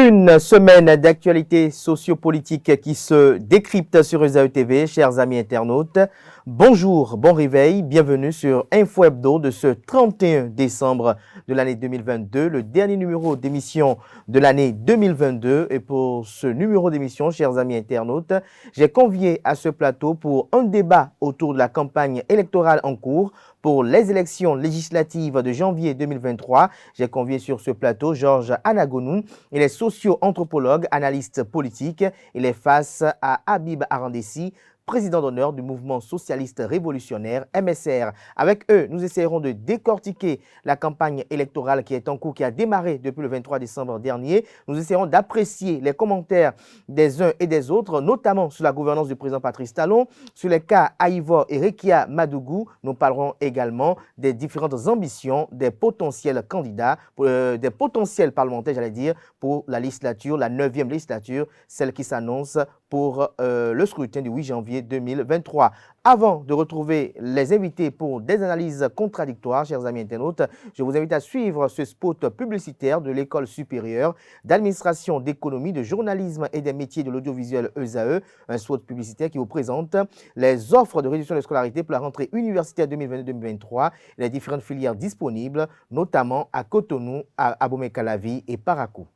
Une semaine d'actualité sociopolitique qui se décrypte sur ESAE TV, chers amis internautes. Bonjour, bon réveil, bienvenue sur Info Hebdo de ce 31 décembre de l'année 2022, le dernier numéro d'émission de l'année 2022. Et pour ce numéro d'émission, chers amis internautes, j'ai convié à ce plateau pour un débat autour de la campagne électorale en cours pour les élections législatives de janvier 2023. J'ai convié sur ce plateau Georges Anagonou. Il est socio-anthropologue, analyste politique. Il est face à Habib Arandessi, président d'honneur du mouvement socialiste révolutionnaire MSR. Avec eux, nous essaierons de décortiquer la campagne électorale qui est en cours, qui a démarré depuis le 23 décembre dernier. Nous essaierons d'apprécier les commentaires des uns et des autres, notamment sur la gouvernance du président Patrice Talon, sur les cas Aïvor et Rekia Madougou. Nous parlerons également des différentes ambitions des potentiels candidats, des potentiels parlementaires, j'allais dire, pour la législature, la 9e législature, celle qui s'annonce pour le scrutin du 8 janvier 2023. Avant de retrouver les invités pour des analyses contradictoires, chers amis internautes, je vous invite à suivre ce spot publicitaire de l'École supérieure d'administration, d'économie, de journalisme et des métiers de l'audiovisuel ESAE, un spot publicitaire qui vous présente les offres de réduction de scolarité pour la rentrée universitaire 2022-2023 et les différentes filières disponibles, notamment à Cotonou, à Abomey-Calavi et Parakou.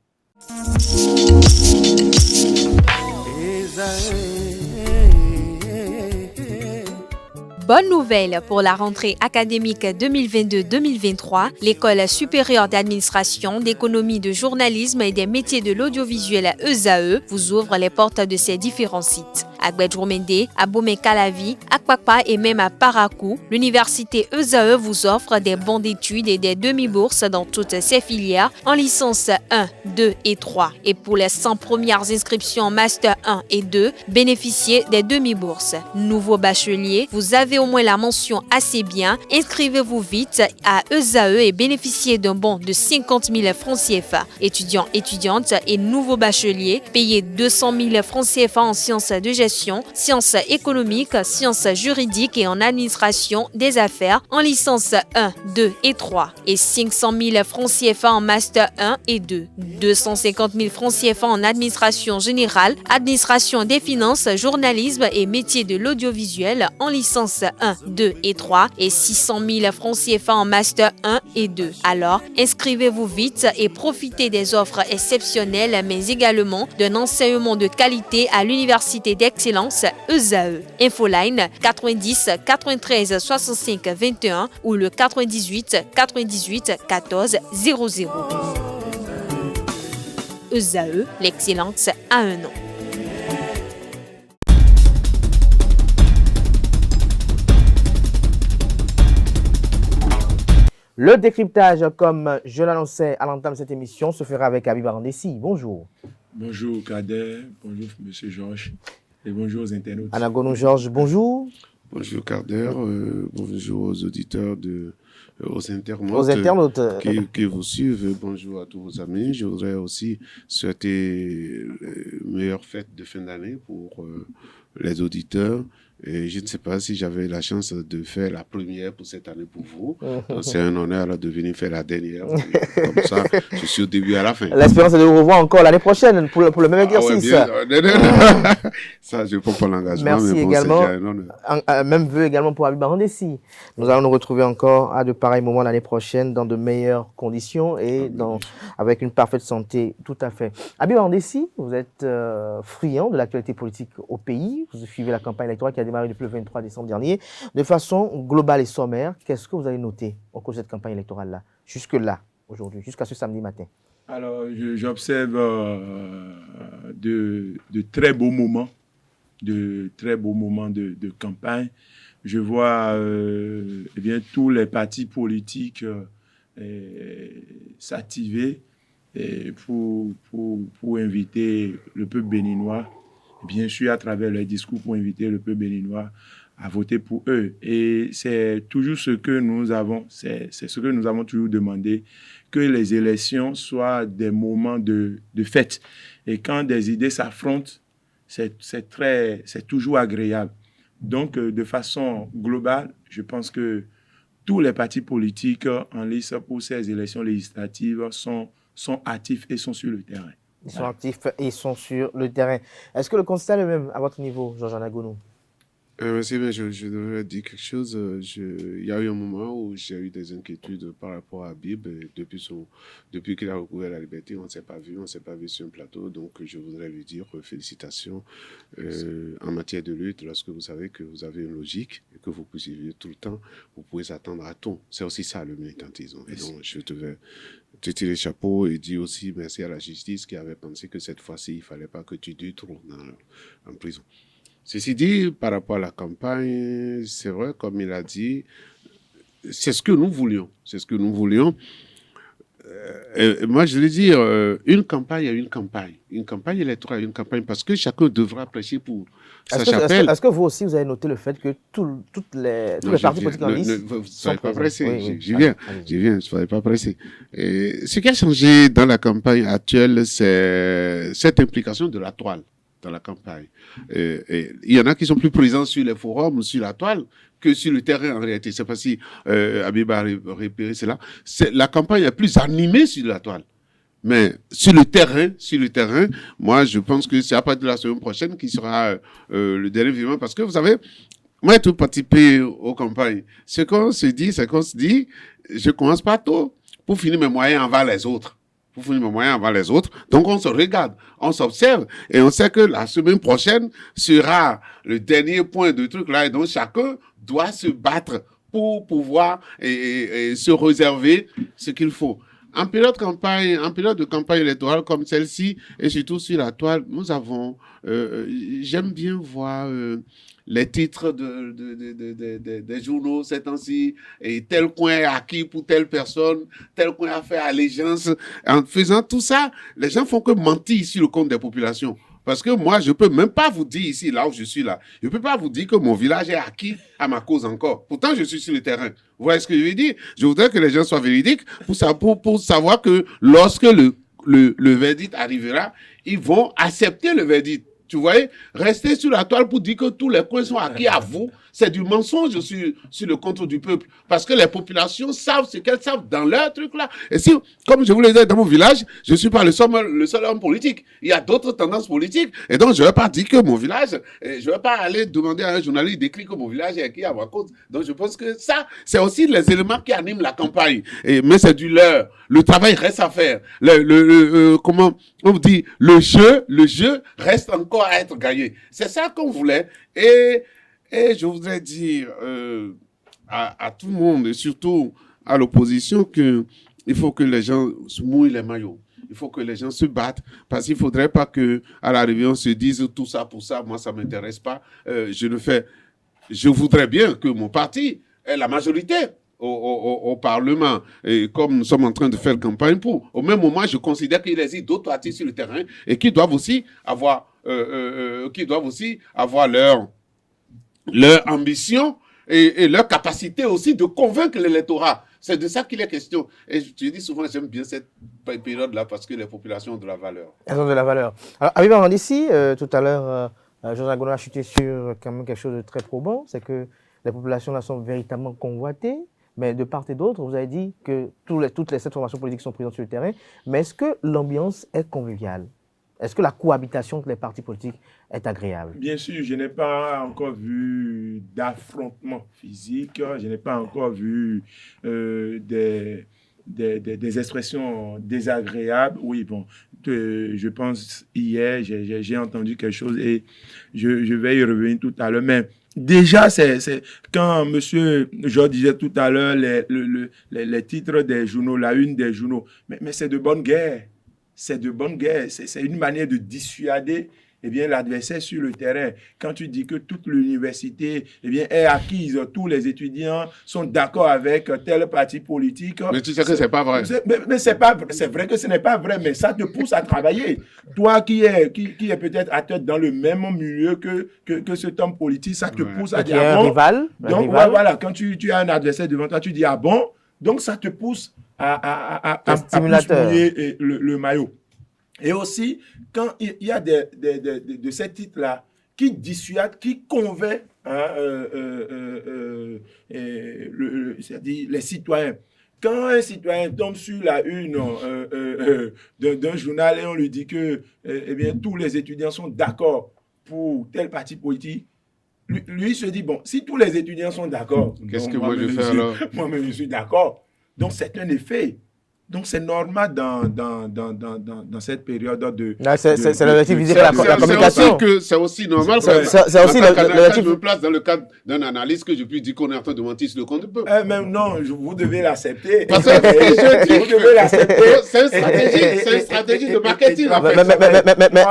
Bonne nouvelle pour la rentrée académique 2022-2023. L'École supérieure d'administration, d'économie, de journalisme et des métiers de l'audiovisuel ESAE vous ouvre les portes de ses différents sites. À Gbedjomende, à Abomey-Calavi, à Kpakpa et même à Parakou, l'université ESAE vous offre des bons d'études et des demi-bourses dans toutes ses filières en licence 1, 2 et 3. Et pour les 100 premières inscriptions en master 1 et 2, bénéficiez des demi-bourses. Nouveau bachelier, vous avez au moins la mention assez bien. Inscrivez-vous vite à ESAE et bénéficiez d'un bon de 50 000 francs CFA. Étudiants, étudiantes et nouveaux bacheliers, payez 200 000 francs CFA en sciences de gestion, sciences économiques, sciences juridiques et en administration des affaires en licence 1, 2 et 3 et 500 000 francs CFA en master 1 et 2, 250 000 francs CFA en administration générale, administration des finances, journalisme et métiers de l'audiovisuel en licence 1, 2 et 3 et 600 000 francs CFA en master 1 et 2. Alors, inscrivez-vous vite et profitez des offres exceptionnelles mais également d'un enseignement de qualité à l'université d'excellence ESAE. Infoline 90 93 65 21 ou le 98 98 14 00. ESAE, l'excellence a un nom. Le décryptage, comme je l'annonçais à l'entame de cette émission, se fera avec Habib Arandessi. Bonjour. Bonjour Kader, bonjour Monsieur Georges et bonjour aux internautes. Anagonou Georges, bonjour. Bonjour Kader, bonjour aux auditeurs, aux internautes, qui vous suivent. Bonjour à tous vos amis. Je voudrais aussi souhaiter meilleures fêtes de fin d'année pour les auditeurs. Et je ne sais pas si j'avais la chance de faire la première pour cette année pour vous. C'est un honneur de venir faire la dernière. Comme ça, je suis au début à la fin. L'espérance est de vous revoir encore l'année prochaine pour le même exercice. Ça, je ne prends pas l'engagement. Merci mais bon, également. Même vœu également pour Habib Arandessi. Nous allons nous retrouver encore à de pareils moments l'année prochaine dans de meilleures conditions et avec une parfaite santé, tout à fait. Habib Arandessi, vous êtes friand de l'actualité politique au pays. Vous suivez la campagne électorale qui a démarré depuis le 23 décembre dernier. De façon globale et sommaire, qu'est-ce que vous avez noté au cours de cette campagne électorale-là, jusque-là, aujourd'hui, jusqu'à ce samedi matin? Alors, j'observe de très beaux moments, de campagne. Je vois eh bien, tous les partis politiques s'activer pour inviter le peuple béninois, bien sûr à travers leurs discours, pour inviter le peuple béninois à voter pour eux. Et c'est toujours ce que nous avons, c'est ce que nous avons toujours demandé, que les élections soient des moments de fête. Et quand des idées s'affrontent, c'est toujours agréable. Donc, de façon globale, je pense que tous les partis politiques en lice pour ces élections législatives sont actifs et sont sur le terrain. Ils sont actifs et ils sont sur le terrain. Est-ce que le constat est le même à votre niveau, Georges Anagounou? Merci, mais je devrais dire quelque chose. Il y a eu un moment où j'ai eu des inquiétudes par rapport à Habib. Depuis qu'il a recouvert la liberté, on ne s'est pas vu sur un plateau. Donc, je voudrais lui dire félicitations en matière de lutte. Lorsque vous savez que vous avez une logique et que vous poursuivez tout le temps, vous pouvez s'attendre à tout. C'est aussi ça le militantisme. Et donc, je te tire le chapeau et dire aussi merci à la justice qui avait pensé que cette fois-ci, il ne fallait pas que tu dures trop en prison. Ceci dit, par rapport à la campagne, c'est vrai, comme il a dit, c'est ce que nous voulions. C'est ce que nous voulions. Moi, je veux dire, une campagne est une campagne. Une campagne électorale est une campagne parce que chacun devra prêcher pour sa chapelle. Est-ce que vous aussi, vous avez noté le fait que tous les partis politiques en lice vous ne soyez pas pressé. J'y viens, je ne soyez pas pressé. Ce qui a changé dans la campagne actuelle, c'est cette implication de la toile dans la campagne. Il y en a qui sont plus présents sur les forums, sur la toile, que sur le terrain en réalité. C'est pas si Habib a repéré cela. La campagne est plus animée sur la toile. Mais sur le terrain, moi je pense que c'est à partir de la semaine prochaine qui sera le dernier événement. Parce que vous savez, moi j'ai tout participé aux campagnes. Ce qu'on se dit, je commence pas tôt pour finir mes moyens envers les autres. Donc, on se regarde, on s'observe et on sait que la semaine prochaine sera le dernier point de truc là. Et donc, chacun doit se battre pour pouvoir et se réserver ce qu'il faut. En période de campagne électorale comme celle-ci, et surtout sur la toile, nous avons, j'aime bien voir les titres des journaux ces temps-ci, et tel coin est acquis pour telle personne, tel coin a fait allégeance. En faisant tout ça, les gens font que mentir sur le compte des populations. Parce que moi, je peux même pas vous dire ici, là où je suis là, je peux pas vous dire que mon village est acquis à ma cause encore. Pourtant, je suis sur le terrain. Vous voyez ce que je veux dire? Je voudrais que les gens soient véridiques pour savoir que lorsque le verdict arrivera, ils vont accepter le verdict. Tu voyais, rester sur la toile pour dire que tous les coins sont acquis à vous, c'est du mensonge sur le compte du peuple. Parce que les populations savent ce qu'elles savent dans leur truc là. Et si, comme je vous le disais, dans mon village, je ne suis pas le seul homme politique. Il y a d'autres tendances politiques. Et donc, je ne vais pas dire que mon village, je ne vais pas aller demander à un journaliste d'écrire que mon village est acquis à ma cause. Donc, je pense que ça, c'est aussi les éléments qui animent la campagne. Mais c'est du leurre. Le travail reste à faire. Comment on dit, le jeu reste encore à être gagné. C'est ça qu'on voulait. Et je voudrais dire à tout le monde, et surtout à l'opposition, qu'il faut que les gens se mouillent les maillots. Il faut que les gens se battent, parce qu'il ne faudrait pas qu'à l'arrivée, on se dise tout ça pour ça, moi, ça ne m'intéresse pas. Je voudrais bien que mon parti ait la majorité au Parlement, et comme nous sommes en train de faire campagne pour. Au même moment, je considère qu'il existe d'autres partis sur le terrain et qui doivent aussi avoir leur ambition et leur capacité aussi de convaincre l'électorat. C'est de ça qu'il est question. Et je te dis souvent, j'aime bien cette période-là parce que les populations ont de la valeur. Elles ont de la valeur. Alors, Habib Amandissi, tout à l'heure, Georges Anagounou a chuté sur quand même quelque chose de très probant, c'est que les populations là sont véritablement convoitées. Mais de part et d'autre, vous avez dit que toutes les sept formations politiques sont présentes sur le terrain. Mais est-ce que l'ambiance est conviviale? Est-ce que la cohabitation entre les partis politiques est agréable? Bien sûr, je n'ai pas encore vu d'affrontement physique. Je n'ai pas encore vu des expressions désagréables. Oui, bon, je pense hier, j'ai entendu quelque chose et je vais y revenir tout à l'heure. Mais déjà, c'est quand monsieur Georges disait tout à l'heure les titres des journaux, la une des journaux, mais c'est de bonne guerre. C'est de bonne guerre. C'est une manière de dissuader l'adversaire sur le terrain. Quand tu dis que toute l'université est acquise, tous les étudiants sont d'accord avec tel parti politique. Mais tu sais que c'est pas vrai. Mais c'est vrai que ce n'est pas vrai, mais ça te pousse à travailler. Toi qui es peut-être à tête dans le même milieu que cet homme politique, ça te pousse à dire ah bon. Rival. Donc voilà, quand tu as un adversaire devant toi, tu dis ah bon. Donc ça te pousse à mouiller le maillot. Et aussi, quand il y a de ces titres-là qui dissuadent, qui convainquent c'est-à-dire les citoyens Quand un citoyen tombe sur la une d'un journal et on lui dit que eh bien, tous les étudiants sont d'accord pour tel parti politique, lui se dit, bon, si tous les étudiants sont d'accord, qu'est-ce que moi je fais alors? Moi-même, je suis d'accord. Donc, c'est un effet. Donc, c'est normal dans cette période de... C'est l'objectif visé par la communication. C'est aussi normal. C'est aussi l'objectif... Je me place dans le cadre d'un analyse que je puis dire qu'on est en train de mentir sur le compte du peuple. Même non, vous devez l'accepter. Parce que je dis, vous devez l'accepter. C'est une stratégie de marketing. Mais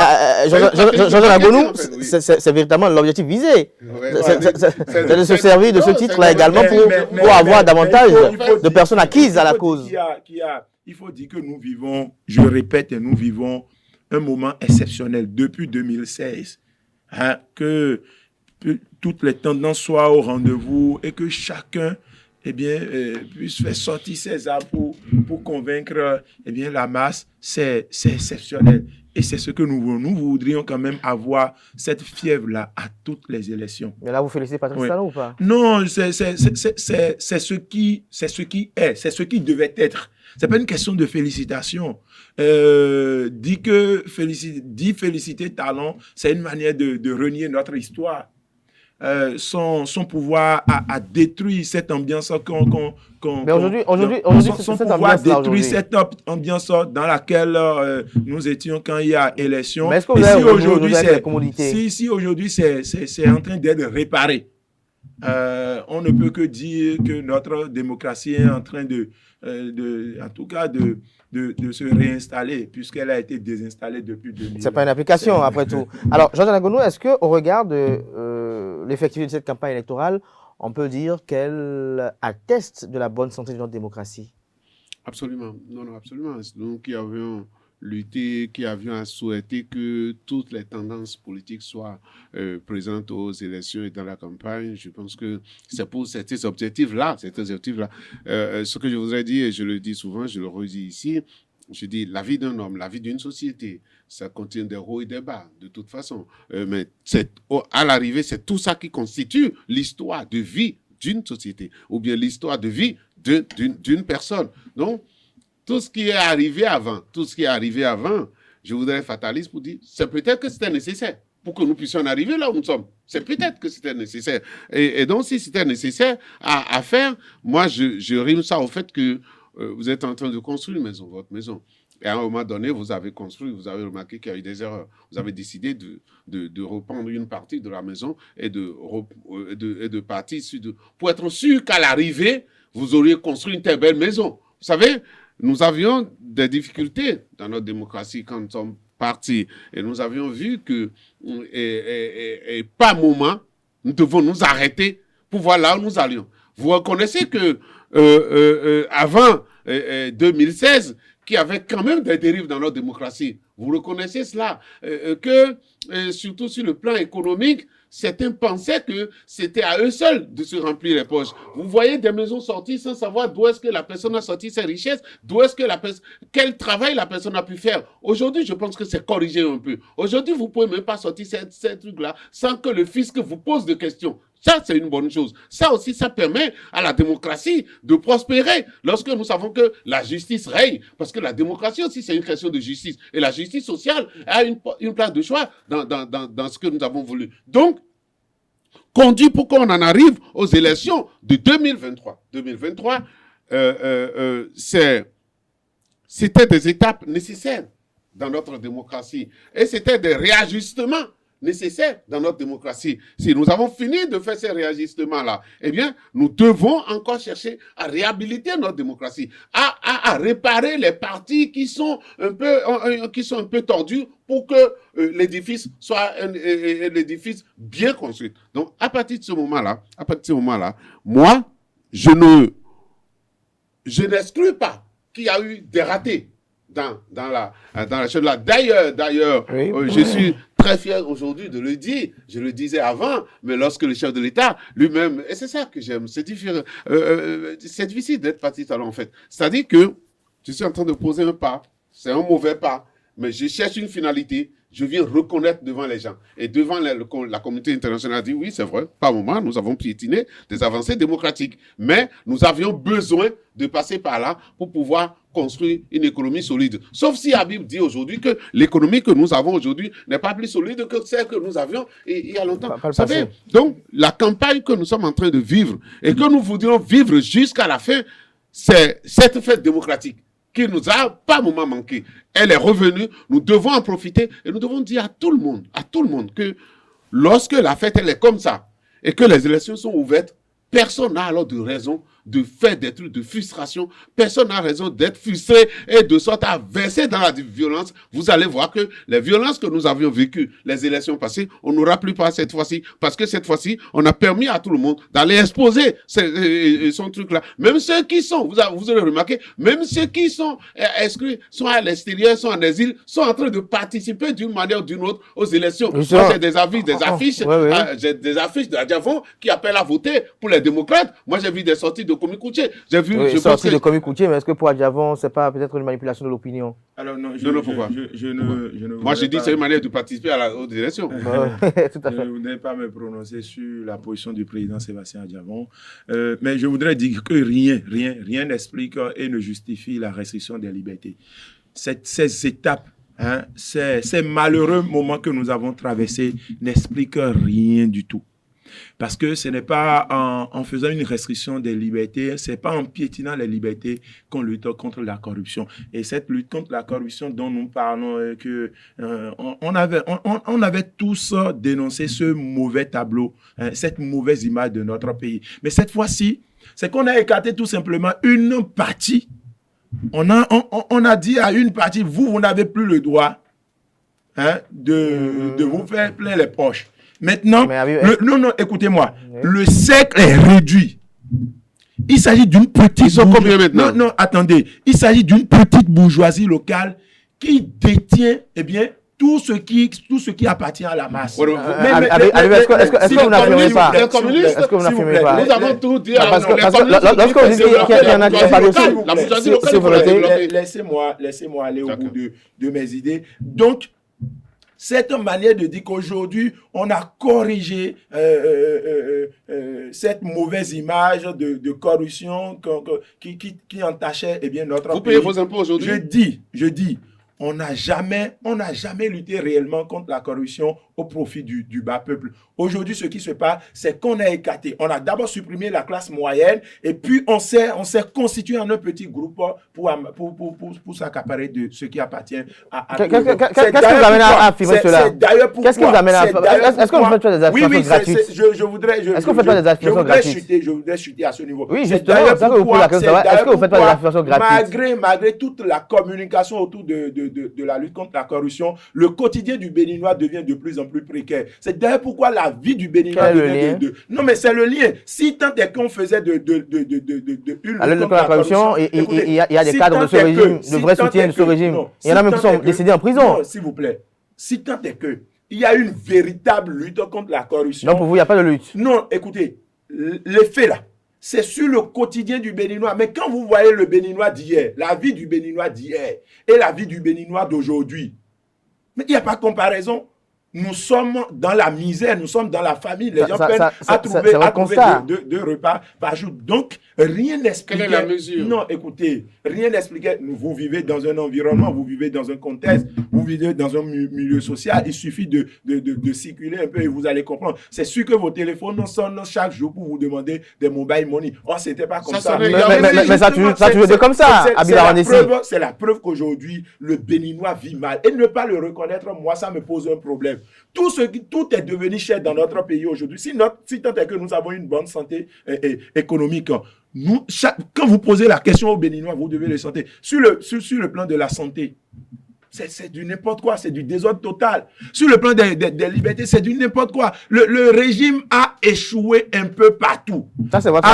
Jean-Jean Agonou, c'est véritablement l'objectif visé. C'est de se servir de ce titre-là également pour avoir davantage de personnes acquises à la cause. Il faut dire que nous vivons, je répète, nous vivons un moment exceptionnel depuis 2016. Que toutes les tendances soient au rendez-vous et que chacun puisse faire sortir ses armes pour convaincre la masse, c'est exceptionnel. Et c'est ce que nous voulons. Nous voudrions quand même avoir cette fièvre-là à toutes les élections. Mais là, vous félicitez Patrice Talon ou pas? Non, c'est ce qui est, c'est ce qui devait être. C'est pas une question de félicitations. Féliciter Talon, c'est une manière de renier notre histoire. Son pouvoir a détruit cette ambiance mais aujourd'hui, son pouvoir détruit cette ambiance dans laquelle nous étions quand il y a élection. Mais est-ce que vous avez aujourd'hui c'est en train d'être réparé. On ne peut que dire que notre démocratie est en train de se réinstaller, puisqu'elle a été désinstallée depuis 2000. C'est pas une application, après tout. Alors, Jean-Jean Agonou, est-ce qu'au regard de l'effectivité de cette campagne électorale, on peut dire qu'elle atteste de la bonne santé de notre démocratie? Absolument. Non, absolument. Nous qui avions lutté, qui avions souhaité que toutes les tendances politiques soient présentes aux élections et dans la campagne, je pense que c'est pour ces objectifs-là. Ce que je voudrais dire, et je le dis souvent, je le redis ici, je dis la vie d'un homme, la vie d'une société, ça contient des hauts et des bas, de toute façon. Mais à l'arrivée, c'est tout ça qui constitue l'histoire de vie d'une société, ou bien l'histoire de vie d'une personne. Donc, tout ce qui est arrivé avant, je voudrais être fataliste pour dire, c'est peut-être que c'était nécessaire pour que nous puissions en arriver là où nous sommes. C'est peut-être que c'était nécessaire. Et donc, si c'était nécessaire à faire, moi, je rime ça au fait que vous êtes en train de construire votre maison. Et à un moment donné, vous avez construit, vous avez remarqué qu'il y a eu des erreurs. Vous avez décidé de reprendre une partie de la maison et de partir pour être sûr qu'à l'arrivée, vous auriez construit une telle belle maison. Vous savez, nous avions des difficultés dans notre démocratie quand nous sommes partis. Et nous avions vu que, par moment, nous devons nous arrêter pour voir là où nous allions. Vous reconnaissez que avant 2016, qu'il y avait quand même des dérives dans notre démocratie. Vous reconnaissez cela, surtout sur le plan économique, certains pensaient que c'était à eux seuls de se remplir les poches. Vous voyez des maisons sorties sans savoir d'où est-ce que la personne a sorti ses richesses, quel travail la personne a pu faire. Aujourd'hui, je pense que c'est corrigé un peu. Aujourd'hui, vous pouvez même pas sortir ces trucs-là sans que le fisc vous pose de questions. Ça, c'est une bonne chose. Ça aussi, ça permet à la démocratie de prospérer lorsque nous savons que la justice règne. Parce que la démocratie aussi, c'est une question de justice. Et la justice sociale a une place de choix dans ce que nous avons voulu. Donc, conduit pour qu'on en arrive aux élections de 2023. 2023, c'était des étapes nécessaires dans notre démocratie. Et c'était des réajustements nécessaires dans notre démocratie. Si nous avons fini de faire ces réajustements-là, eh bien, nous devons encore chercher à réhabiliter notre démocratie, à réparer les parties qui sont un peu tordus pour que l'édifice soit un édifice bien construit. Donc, à partir de ce moment-là, moi, je n'exclus pas qu'il y a eu des ratés dans la chose-là. D'ailleurs, oui. Je suis très fier aujourd'hui de le dire. Je le disais avant, mais lorsque le chef de l'État lui-même, et c'est ça que j'aime, c'est difficile d'être Patrice Talon en fait. C'est-à-dire que je suis en train de poser un pas, c'est un mauvais pas, mais je cherche une finalité je viens reconnaître devant les gens. Et devant la communauté internationale, dit oui, c'est vrai, par moment, nous avons piétiné des avancées démocratiques. Mais nous avions besoin de passer par là pour pouvoir construire une économie solide. Sauf si Habib dit aujourd'hui que l'économie que nous avons aujourd'hui n'est pas plus solide que celle que nous avions il y a longtemps. Vous savez, donc la campagne que nous sommes en train de vivre et que nous voudrions vivre jusqu'à la fin, c'est cette fête démocratique qui nous a pas un moment manqué. Elle est revenue, nous devons en profiter et nous devons dire à tout le monde que lorsque la fête elle est comme ça et que les élections sont ouvertes, personne n'a alors de raison de faire des trucs de frustration. Personne n'a raison d'être frustré et de sorte à verser dans la violence. Vous allez voir que les violences que nous avions vécues les élections passées, on n'aura plus pas cette fois-ci. Parce que cette fois-ci, on a permis à tout le monde d'aller exposer son truc-là. Même ceux qui sont, vous avez remarqué, même ceux qui sont inscrits, sont à l'extérieur, sont en exil, sont en train de participer d'une manière ou d'une autre aux élections. Moi, j'ai des affiches des affiches de la Diavon qui appellent à voter pour les démocrates. Moi, j'ai vu des sorties de Komikoutié. J'ai vu. Oui, sorti de Komikoutié, mais est-ce que pour Adjavon, c'est pas peut-être une manipulation de l'opinion? Alors non, pourquoi je ne. Moi, je dis que c'est une manière de participer aux élections. Tout à fait. Je ne voudrais pas me prononcer sur la position du président Sébastien Adjavon, mais je voudrais dire que rien n'explique et ne justifie la restriction des libertés. Ces étapes, ces malheureux moments que nous avons traversés n'expliquent rien du tout. Parce que ce n'est pas en faisant une restriction des libertés, ce n'est pas en piétinant les libertés qu'on lutte contre la corruption. Et cette lutte contre la corruption dont nous parlons, on avait tous dénoncé ce mauvais tableau, cette mauvaise image de notre pays. Mais cette fois-ci, c'est qu'on a écarté tout simplement une partie. On a dit à une partie, vous n'avez plus le droit de vous faire plein les poches. Maintenant, non, écoutez-moi. Oui. Le cercle est réduit. Il s'agit d'une petite... Ils sont combien maintenant? Non, attendez. Il s'agit d'une petite bourgeoisie locale qui détient, tout ce qui appartient à la masse. Est-ce que vous n'affirmez pas? Est-ce que vous n'affirmez pas? Nous avons tout dit. Parce que lorsque vous dites qu'il y en a qui sont parlé aussi, laissez-moi aller au bout de mes idées. Donc, cette manière de dire qu'aujourd'hui, on a corrigé cette mauvaise image de corruption qui entachait notre pays. Vous payez vos impôts aujourd'hui? Je dis, on n'a jamais lutté réellement contre la corruption au profit du bas peuple. Aujourd'hui, ce qui se passe, c'est qu'on a écarté. On a d'abord supprimé la classe moyenne et puis on s'est constitué en un petit groupe pour s'accaparer de ce qui appartient à Qu'est-ce qui vous amène à affirmer cela? Qu'est-ce qui vous amène à... Est-ce que vous faites des affirmations gratuites? Est-ce que vous faites pas des affirmations gratuites? Je voudrais chuter à ce niveau. Oui, justement, c'est ça que vous posez la question. Est-ce que vous faites pas des affirmations gratuites? Malgré toute la communication autour de la lutte contre la corruption, le quotidien du Béninois devient de plus en plus précaire. C'est d'ailleurs pourquoi la vie du Béninois devient Non, mais c'est le lien. Si tant est qu'on faisait de la lutte contre la corruption, il y a des cadres de ce régime, de vrais soutiens de ce régime. Il y en a même qui sont décédés en prison. S'il vous plaît. Si tant est que il y a une véritable lutte contre la corruption. Donc pour vous, il n'y a pas de lutte? Non, écoutez, l'effet là, c'est sur le quotidien du Béninois. Mais quand vous voyez le Béninois d'hier, la vie du Béninois d'hier et la vie du Béninois d'aujourd'hui, mais il n'y a pas de comparaison. Nous sommes dans la misère, nous sommes dans la famine. Les gens peinent à trouver deux repas par jour. Donc, rien n'expliquait. Quelle est la mesure? Non, écoutez, rien n'expliquait. Vous vivez dans un environnement, vous vivez dans un contexte, vous vivez dans un milieu social. Il suffit de circuler un peu et vous allez comprendre. C'est sûr que vos téléphones sonnent chaque jour pour vous demander des mobile money. Oh, c'était pas comme ça. Mais ça toujours été comme ça. C'est la preuve qu'aujourd'hui, le Béninois vit mal. Et ne pas le reconnaître, moi, ça me pose un problème. Tout est devenu cher dans notre pays aujourd'hui. Si tant est que nous avons une bonne santé économique, quand vous posez la question aux Béninois, vous devez le sentir. Sur le plan de la santé, c'est du n'importe quoi, c'est du désordre total. Sur le plan des libertés, c'est du n'importe quoi. Le régime a échoué un peu partout. Ça, c'est votre...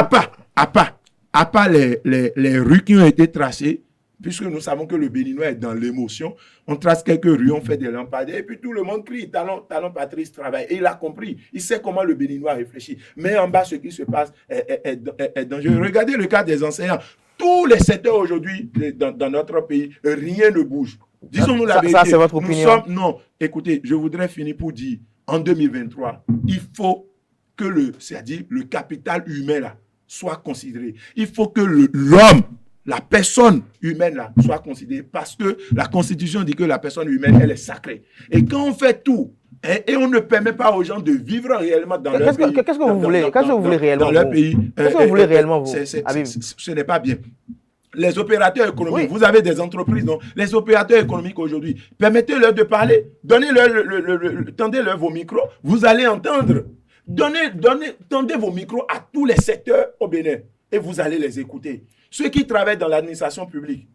À part les rues qui ont été tracées, puisque nous savons que le Béninois est dans l'émotion, on trace quelques rues, on fait des lampadaires, et puis tout le monde crie, talon Patrice travaille. Et il a compris, il sait comment le Béninois réfléchit. Mais en bas, ce qui se passe est dangereux. Regardez le cas des enseignants. Tous les secteurs aujourd'hui dans notre pays, rien ne bouge. Disons-nous la vérité. Ça, c'est votre opinion. Non, écoutez, je voudrais finir pour dire, en 2023, il faut que c'est-à-dire le capital humain là, soit considéré. Il faut que l'homme, la personne humaine là, soit considérée, parce que la Constitution dit que la personne humaine, elle est sacrée. Et quand on fait tout, et on ne permet pas aux gens de vivre réellement dans leur pays. Qu'est-ce que vous voulez? Qu'est-ce que vous voulez réellement? Dans leur pays. Qu'est-ce que vous voulez réellement, vous? Ce n'est pas bien. Les opérateurs économiques, vous avez des entreprises, non? Les opérateurs économiques aujourd'hui, permettez-leur de parler, tendez-leur vos micros, vous allez entendre. Tendez vos micros à tous les secteurs au Bénin et vous allez les écouter. Ceux qui travaillent dans l'administration publique,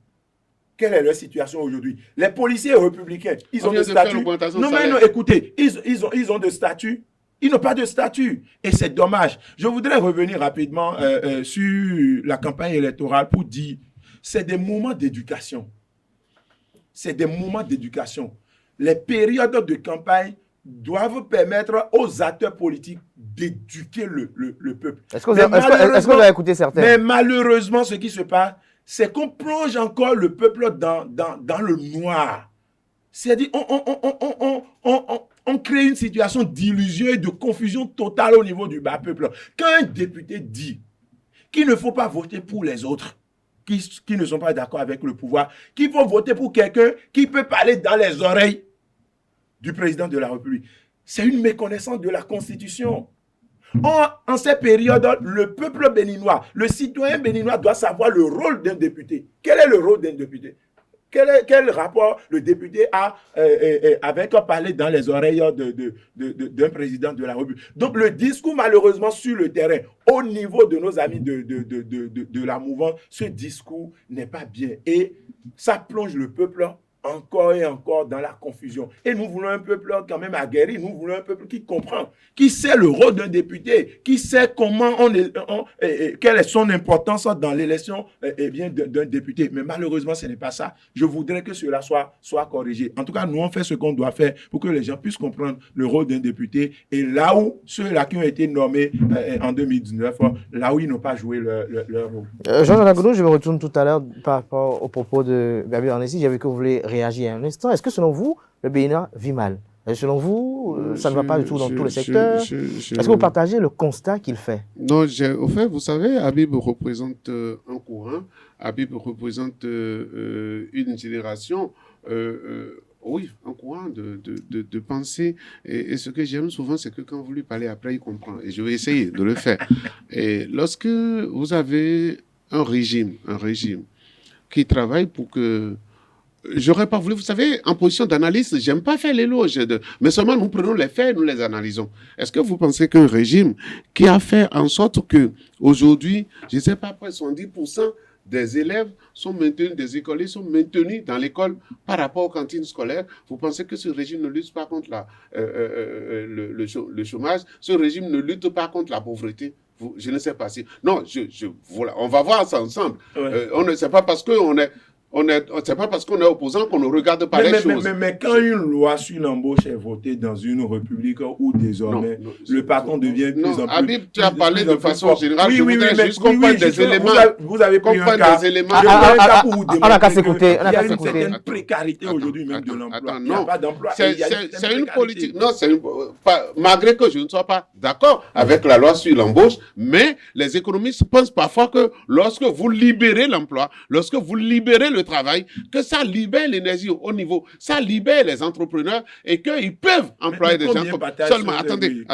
quelle est leur situation aujourd'hui? Les policiers républicains, ils ont des statuts. Non, mais non, écoutez, ils ont des statuts. Ils n'ont pas de statut. Et c'est dommage. Je voudrais revenir rapidement sur la campagne électorale pour dire c'est des moments d'éducation. C'est des moments d'éducation. Les périodes de campagne doivent permettre aux acteurs politiques d'éduquer le peuple. Est-ce que vous avez écouté certains? Mais malheureusement, ce qui se passe, c'est qu'on plonge encore le peuple dans le noir. C'est-à-dire, on crée une situation d'illusion et de confusion totale au niveau du bas peuple. Quand un député dit qu'il ne faut pas voter pour les autres, qui ne sont pas d'accord avec le pouvoir, qu'il faut voter pour quelqu'un qui peut parler dans les oreilles du président de la République, c'est une méconnaissance de la Constitution. En cette période, le peuple béninois, le citoyen béninois doit savoir le rôle d'un député. Quel est le rôle d'un député? Quel rapport le député a avec parler dans les oreilles d'un président de la République? Donc le discours, malheureusement, sur le terrain, au niveau de nos amis de la mouvance, ce discours n'est pas bien. Et ça plonge le peuple encore et encore dans la confusion. Et nous voulons un peuple quand même aguerri, nous voulons un peuple qui comprend, qui sait le rôle d'un député, qui sait comment quelle est son importance dans l'élection d'un député. Mais malheureusement, ce n'est pas ça. Je voudrais que cela soit corrigé. En tout cas, nous, on fait ce qu'on doit faire pour que les gens puissent comprendre le rôle d'un député. Et là où ceux-là qui ont été nommés en 2019, là où ils n'ont pas joué leur rôle. Jean-Jacques Agoudou, je me retourne tout à l'heure par rapport au propos de Gabriel Arnessi. J'ai vu que vous voulez réagir un instant. Est-ce que selon vous, le Bénin vit mal? Selon vous, ça ne va pas du tout dans tous les secteurs? Est-ce que vous partagez le constat qu'il fait? Non, au fait, vous savez, Habib représente un courant, Habib représente une génération, oui, un courant de pensée. Et ce que j'aime souvent, c'est que quand vous lui parlez après, il comprend. Et je vais essayer de le faire. Et lorsque vous avez un régime qui travaille pour que... J'aurais pas voulu, vous savez, en position d'analyste, j'aime pas faire l'éloge, mais seulement nous prenons les faits, nous les analysons. Est-ce que vous pensez qu'un régime qui a fait en sorte que aujourd'hui, je ne sais pas, près 70% des élèves sont maintenus, des écoliers sont maintenus dans l'école par rapport aux cantines scolaires, vous pensez que ce régime ne lutte pas contre le chômage, ce régime ne lutte pas contre la pauvreté? Je ne sais pas si... Non, voilà, on va voir ça ensemble. Ouais. On ne sait pas parce qu'on est... c'est pas parce qu'on est opposant qu'on ne regarde pas les choses. Mais quand une loi sur l'embauche est votée dans une république où désormais le patron devient plus en plus... Habib, tu as parlé de façon générale. Je voudrais juste comprendre des éléments. Vous avez pris un cas. Il y a une certaine précarité aujourd'hui même de l'emploi. Il n'y a pas d'emploi. C'est une politique. Non, malgré que je ne sois pas d'accord avec la loi sur l'embauche, mais les économistes pensent parfois que lorsque vous libérez l'emploi, lorsque vous libérez le travail, que ça libère l'énergie au niveau, ça libère les entrepreneurs et qu'ils peuvent employer des gens comme... Seulement, attendez.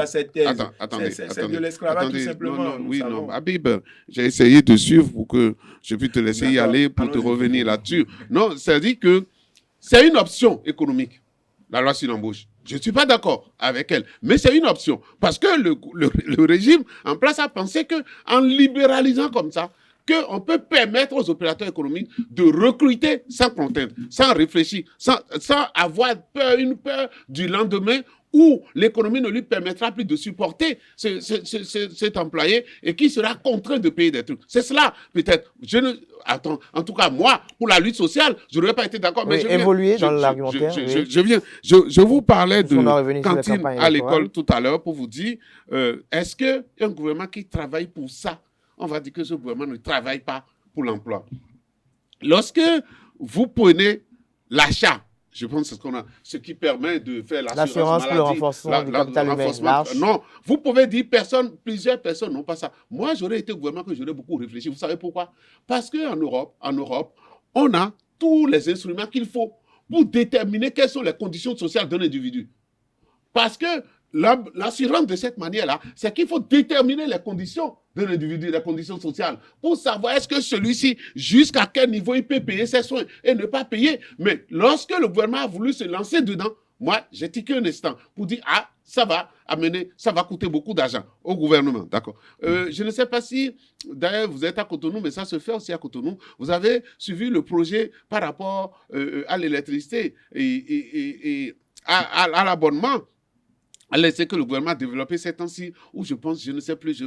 C'est de l'esclavage tout simplement. Non, Habib, j'ai essayé de suivre pour que je puisse te laisser y aller pour te revenir là-dessus. Non, c'est-à-dire que c'est une option économique, la loi sur l'embauche. Je ne suis pas d'accord avec elle, mais c'est une option. Parce que le régime en place a pensé qu'en libéralisant comme ça, qu'on peut permettre aux opérateurs économiques de recruter sans contrainte, sans réfléchir, sans avoir une peur du lendemain où l'économie ne lui permettra plus de supporter cet employé et qui sera contraint de payer des trucs. C'est cela, peut-être. En tout cas, moi, pour la lutte sociale, je n'aurais pas été d'accord. Mais évoluer dans l'argumentaire. Je vous parlais de cantine à l'école tout à l'heure pour vous dire, est-ce qu'un gouvernement qui travaille pour ça, on va dire que ce gouvernement ne travaille pas pour l'emploi. Lorsque vous prenez l'achat. Je pense que c'est ce qui permet de faire l'assurance maladie. Pour le renforcement du capital humain large. Non, vous pouvez dire plusieurs personnes n'ont pas ça. Moi, j'aurais été gouvernement que j'aurais beaucoup réfléchi. Vous savez pourquoi? Parce qu'en Europe, on a tous les instruments qu'il faut pour déterminer quelles sont les conditions sociales d'un individu. Parce que l'assurance de cette manière-là, c'est qu'il faut déterminer les conditions de l'individu, les conditions sociales, pour savoir est-ce que celui-ci, jusqu'à quel niveau il peut payer ses soins et ne pas payer. Mais lorsque le gouvernement a voulu se lancer dedans, moi, j'ai tiqué un instant pour dire, ça va coûter beaucoup d'argent au gouvernement, d'accord. Je ne sais pas si, d'ailleurs, vous êtes à Cotonou, mais ça se fait aussi à Cotonou. Vous avez suivi le projet par rapport à l'électricité et à l'abonnement. C'est que le gouvernement a développé ces temps-ci où je pense, je ne sais plus,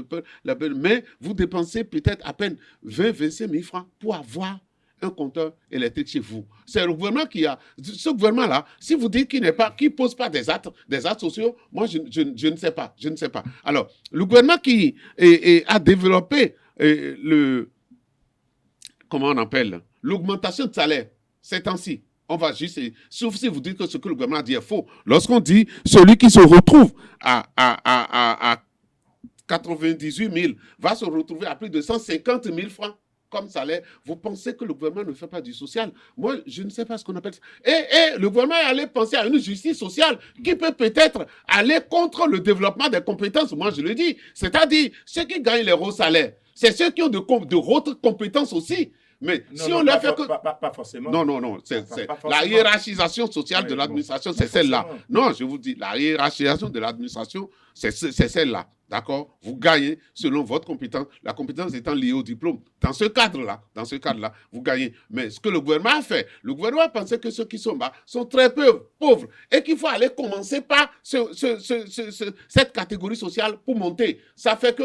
mais vous dépensez peut-être à peine 20-25 000 francs pour avoir un compteur électrique chez vous. C'est le gouvernement qui a... Ce gouvernement-là, si vous dites qu'il ne pose pas des actes sociaux, moi, je ne sais pas. Alors, le gouvernement qui a développé comment on appelle, l'augmentation de salaire ces temps-ci. On va juste, sauf si vous dites que ce que le gouvernement dit est faux. Lorsqu'on dit celui qui se retrouve à 98 000 va se retrouver à plus de 150 000 francs comme salaire, vous pensez que le gouvernement ne fait pas du social? Moi, je ne sais pas ce qu'on appelle ça. Et le gouvernement est allé penser à une justice sociale qui peut peut-être aller contre le développement des compétences. Moi, je le dis. C'est-à-dire, ceux qui gagnent les hauts salaires, c'est ceux qui ont de hautes compétences aussi. Mais non, si on leur fait que... Pas forcément. Non. C'est la hiérarchisation sociale de l'administration, c'est celle-là. Non, je vous dis, la hiérarchisation de l'administration, c'est celle-là. D'accord? Vous gagnez selon votre compétence, la compétence étant liée au diplôme. Dans ce cadre-là, vous gagnez. Mais ce que le gouvernement a fait, le gouvernement pensait que ceux qui sont bas sont très pauvres et qu'il faut aller commencer par cette catégorie sociale pour monter. Ça fait que,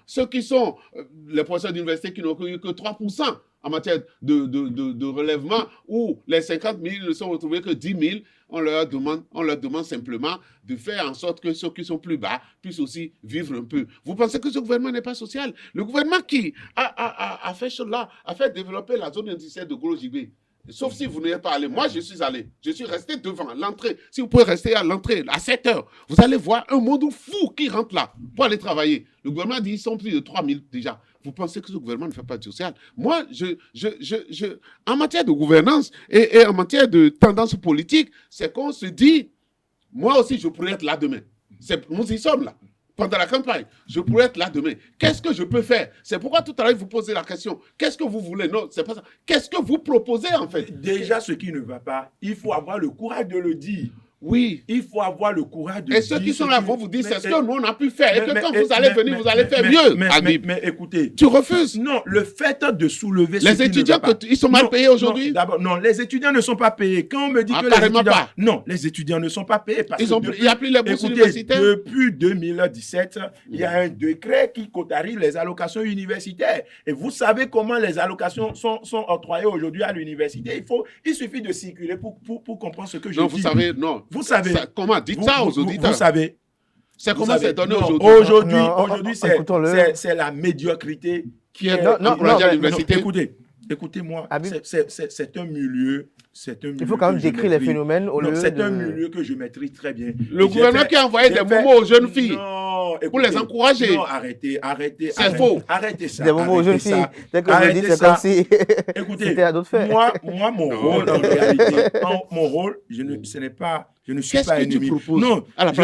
ceux qui sont les professeurs d'université qui n'ont eu que 3%, en matière de relèvement, où les 50 000 ne sont retrouvés que 10 000, on leur demande simplement de faire en sorte que ceux qui sont plus bas puissent aussi vivre un peu. Vous pensez que ce gouvernement n'est pas social? Le gouvernement qui a fait cela, a fait développer la zone industrielle de Gros-Gibé. Sauf si vous n'êtes pas allé. Moi, je suis allé. Je suis resté devant l'entrée. Si vous pouvez rester à l'entrée à 7 heures, vous allez voir un monde fou qui rentre là pour aller travailler. Le gouvernement dit qu'ils sont plus de 3 000 déjà. Vous pensez que ce gouvernement ne fait pas de social? Moi, en matière de gouvernance et en matière de tendance politique, c'est qu'on se dit, moi aussi, je pourrais être là demain. Nous y sommes là. Pendant la campagne, je pourrais être là demain. Qu'est-ce que je peux faire? C'est pourquoi tout à l'heure, vous posez la question. Qu'est-ce que vous voulez? Non, c'est pas ça. Qu'est-ce que vous proposez, en fait? Déjà, ce qui ne va pas, il faut avoir le courage de le dire. Oui. Il faut avoir le courage de dire. Et ceux qui sont là vont vous dire, c'est ce que nous, on a pu faire. Et que quand vous allez venir, vous allez faire mieux. Mais écoutez. Tu refuses? Non, le fait de soulever les étudiants, ils sont mal payés aujourd'hui? D'abord, non, les étudiants ne sont pas payés. Quand on me dit que les étudiants... Pas. Non, les étudiants ne sont pas payés parce il n'y a plus les bourses universitaires. Depuis 2017, il y a un décret qui quotarise les allocations universitaires. Et vous savez comment les allocations sont octroyées aujourd'hui à l'université. Il suffit de circuler pour comprendre ce que je dis. Non, vous savez, non. Vous savez. Comment? Dites ça aux auditeurs. Vous savez. C'est comment c'est donné aujourd'hui? Aujourd'hui, c'est la médiocrité qui est encouragée à l'université. Écoutez-moi, c'est un milieu. Il faut quand même décrire les phénomènes au lieu de... C'est un milieu que je maîtrise très bien. Le gouvernement qui a envoyé des momos aux jeunes filles pour les encourager. Non, arrêtez. C'est faux. Arrêtez ça. Des momos aux jeunes filles. Dès que vous dites, c'est comme si c'était à d'autres faits. Moi, mon rôle, en réalité, mon rôle, je ne suis pas ennemi. Non, je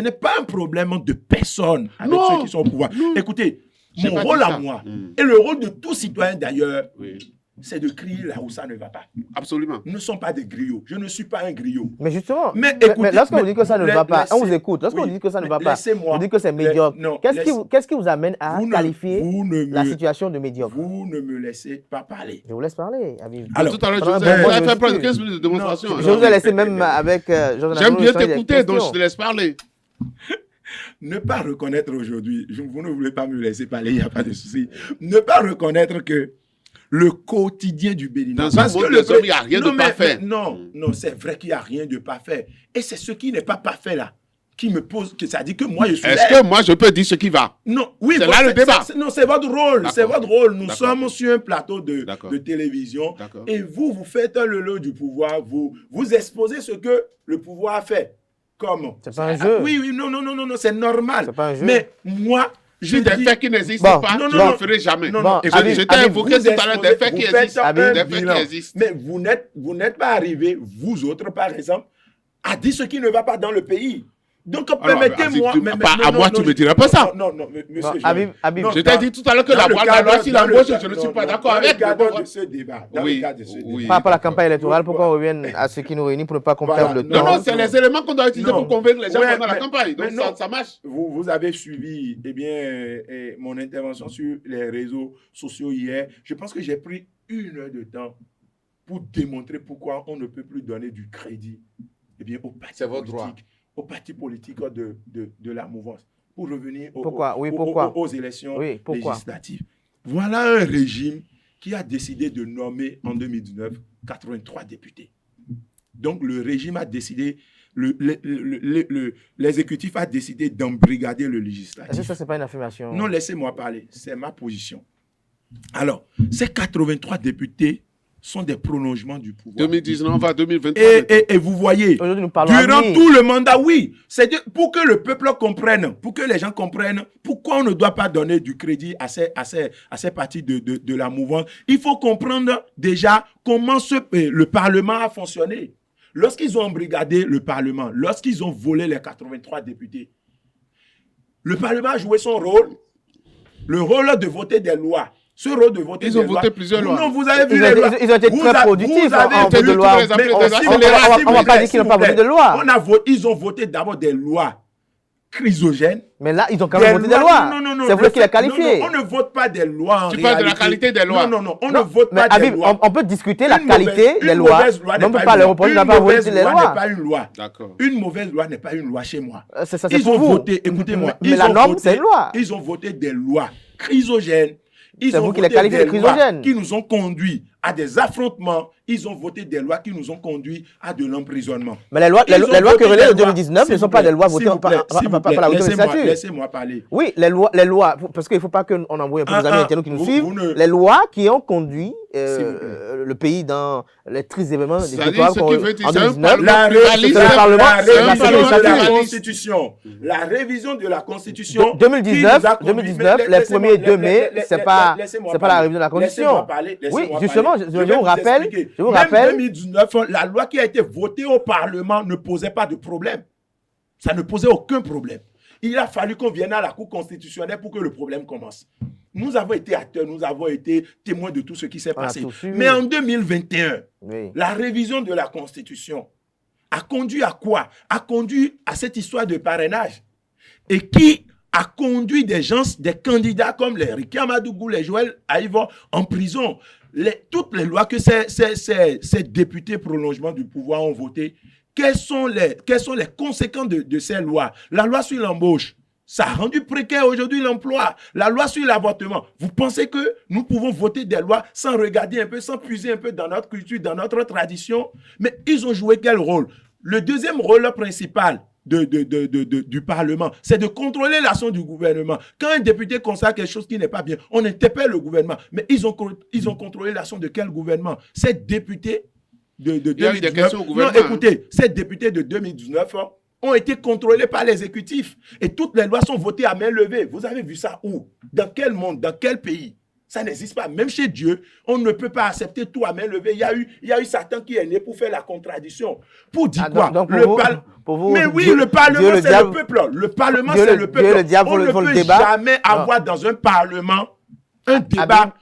n'ai pas un problème de personne avec ceux qui sont au pouvoir. Écoutez, mon rôle à moi, et le rôle de tout citoyen d'ailleurs, c'est de crier là où ça ne va pas. Absolument. Nous ne sommes pas des griots. Je ne suis pas un griot. Mais justement, mais lorsqu'on dit que ça ne va pas, on vous écoute. Lorsqu'on dit que ça ne va pas, on dit que c'est médiocre. Qu'est-ce qui vous amène à qualifier la situation de médiocre? Vous ne me laissez pas parler. Je vous laisse parler. Alors, tout à l'heure, vous avez fait près de 15 minutes de démonstration. Je vous ai laissé même avec J'aime bien t'écouter, donc je te laisse parler. Ne pas reconnaître aujourd'hui, vous ne voulez pas me laisser parler, il n'y a pas de souci. Ne pas reconnaître que le quotidien du Béninois. Dans ce monde, il n'y a rien de parfait. Non, c'est vrai qu'il n'y a rien de parfait. Et c'est ce qui n'est pas parfait là qui me pose, ça dit que moi je suis. Est-ce que moi je peux dire ce qui va? Non, oui, c'est là le débat. Non, c'est votre rôle, c'est votre rôle. Nous D'accord. sommes sur un plateau de télévision et vous faites le lot du pouvoir, vous exposez ce que le pouvoir a fait. Comment? C'est pas un jeu. Oui, non, c'est normal. C'est pas un jeu. Mais moi, je dis des faits qui n'existent pas, je ne le ferai jamais. Je t'ai évoqué tout à l'heure des faits qui existent. Mais vous n'êtes pas arrivé, vous autres par exemple, à dire ce qui ne va pas dans le pays. Donc, permettez-moi. À moi, tu ne me diras pas ça. Non, monsieur. Je t'ai dit tout à l'heure que la loi sur l'embauche, je ne suis pas d'accord avec. Dans le cadre de ce débat. Par rapport à la campagne électorale, pourquoi on revient à ce qui nous réunit pour ne pas qu'on perde le temps? Non, c'est les éléments qu'on doit utiliser pour convaincre les gens pendant la campagne. Donc, ça marche. Vous avez suivi mon intervention sur les réseaux sociaux hier. Je pense que j'ai pris 1 heure de temps pour démontrer pourquoi on ne peut plus donner du crédit aux partis politiques de la mouvance. Pour revenir aux élections législatives. Voilà un régime qui a décidé de nommer en 2019 83 députés. Donc le régime a décidé, l'exécutif a décidé d'embrigader le législatif. Est-ce que ça, ce n'est pas une affirmation? Non, laissez-moi parler, c'est ma position. Alors, ces 83 députés sont des prolongements du pouvoir. 2019 va 2023. Et vous voyez, durant tout le mandat, oui, c'est pour que le peuple comprenne, pour que les gens comprennent pourquoi on ne doit pas donner du crédit à ces partis de la mouvance. Il faut comprendre déjà comment le Parlement a fonctionné. Lorsqu'ils ont embrigadé le Parlement, lorsqu'ils ont volé les 83 députés, le Parlement a joué son rôle, le rôle de voter des lois. Ce rôle de voter ils ont voté plusieurs lois. Non, vous avez vu les lois. Ils ont été très productifs en vote de loi. On ne va pas dire qu'ils n'ont pas voté de loi. Ils ont voté d'abord des lois chrysogènes. Mais là, ils ont quand même voté des lois. Non. C'est vous qui l'avez qualifié. On ne vote pas des lois en réalité. Tu parles de la qualité des lois. Non. On ne vote pas des lois. On peut discuter la qualité des lois. Mais on ne peut pas leur reprocher de n'avoir voté les lois. Une mauvaise loi n'est pas une loi. D'accord. Une mauvaise loi n'est pas une loi chez moi. Ils ont voté, écoutez-moi. Mais la norme, c'est une loi. Ils ont voté des lois chrysogènes. C'est vous qui les qualifiez de chrysogènes. Qui nous ont conduits à des affrontements. Ils ont voté des lois qui nous ont conduits à de l'emprisonnement. Mais les lois que relaient de 2019 ne sont pas des lois votées par la législature. Laissez-moi parler. Oui, les lois, parce qu'il ne faut pas qu'on envoie un peu nos amis internautes qui nous suivent. Les lois qui ont conduit le pays dans les tristes événements électoraux en 2019. La révision de la Constitution. La révision de la Constitution. 2019, les premiers 2 mai, c'est pas la révision de la Constitution. Oui, justement, je vous rappelle. Même 2019, la loi qui a été votée au Parlement ne posait pas de problème. Ça ne posait aucun problème. Il a fallu qu'on vienne à la Cour constitutionnelle pour que le problème commence. Nous avons été acteurs, nous avons été témoins de tout ce qui s'est passé. Mais en 2021, la révision de la Constitution a conduit à quoi? A conduit à cette histoire de parrainage. Et qui a conduit des candidats comme les Ricky Amadougou, les Joël Aïvo en prison. Toutes les lois que ces députés prolongement du pouvoir ont votées, quelles sont les conséquences de ces lois? La loi sur l'embauche, ça a rendu précaire aujourd'hui l'emploi. La loi sur l'avortement, vous pensez que nous pouvons voter des lois sans regarder un peu, sans puiser un peu dans notre culture, dans notre tradition? Mais ils ont joué quel rôle? Le deuxième rôle principal du Parlement, c'est de contrôler l'action du gouvernement. Quand un député constate quelque chose qui n'est pas bien, on interpelle le gouvernement. Mais ils ont contrôlé l'action de quel gouvernement? Ces députés de 2019. Non, écoutez, ces députés de 2019 ont été contrôlés par l'exécutif. Et toutes les lois sont votées à main levée. Vous avez vu ça où? Dans quel monde? Dans quel pays? Ça n'existe pas. Même chez Dieu, on ne peut pas accepter tout à main levée. Il y a eu Satan qui est né pour faire la contradiction. Pour dire quoi? Pour vous, mais oui, le Parlement, c'est le peuple. Le Parlement, c'est le peuple. On ne peut jamais avoir dans un Parlement un débat.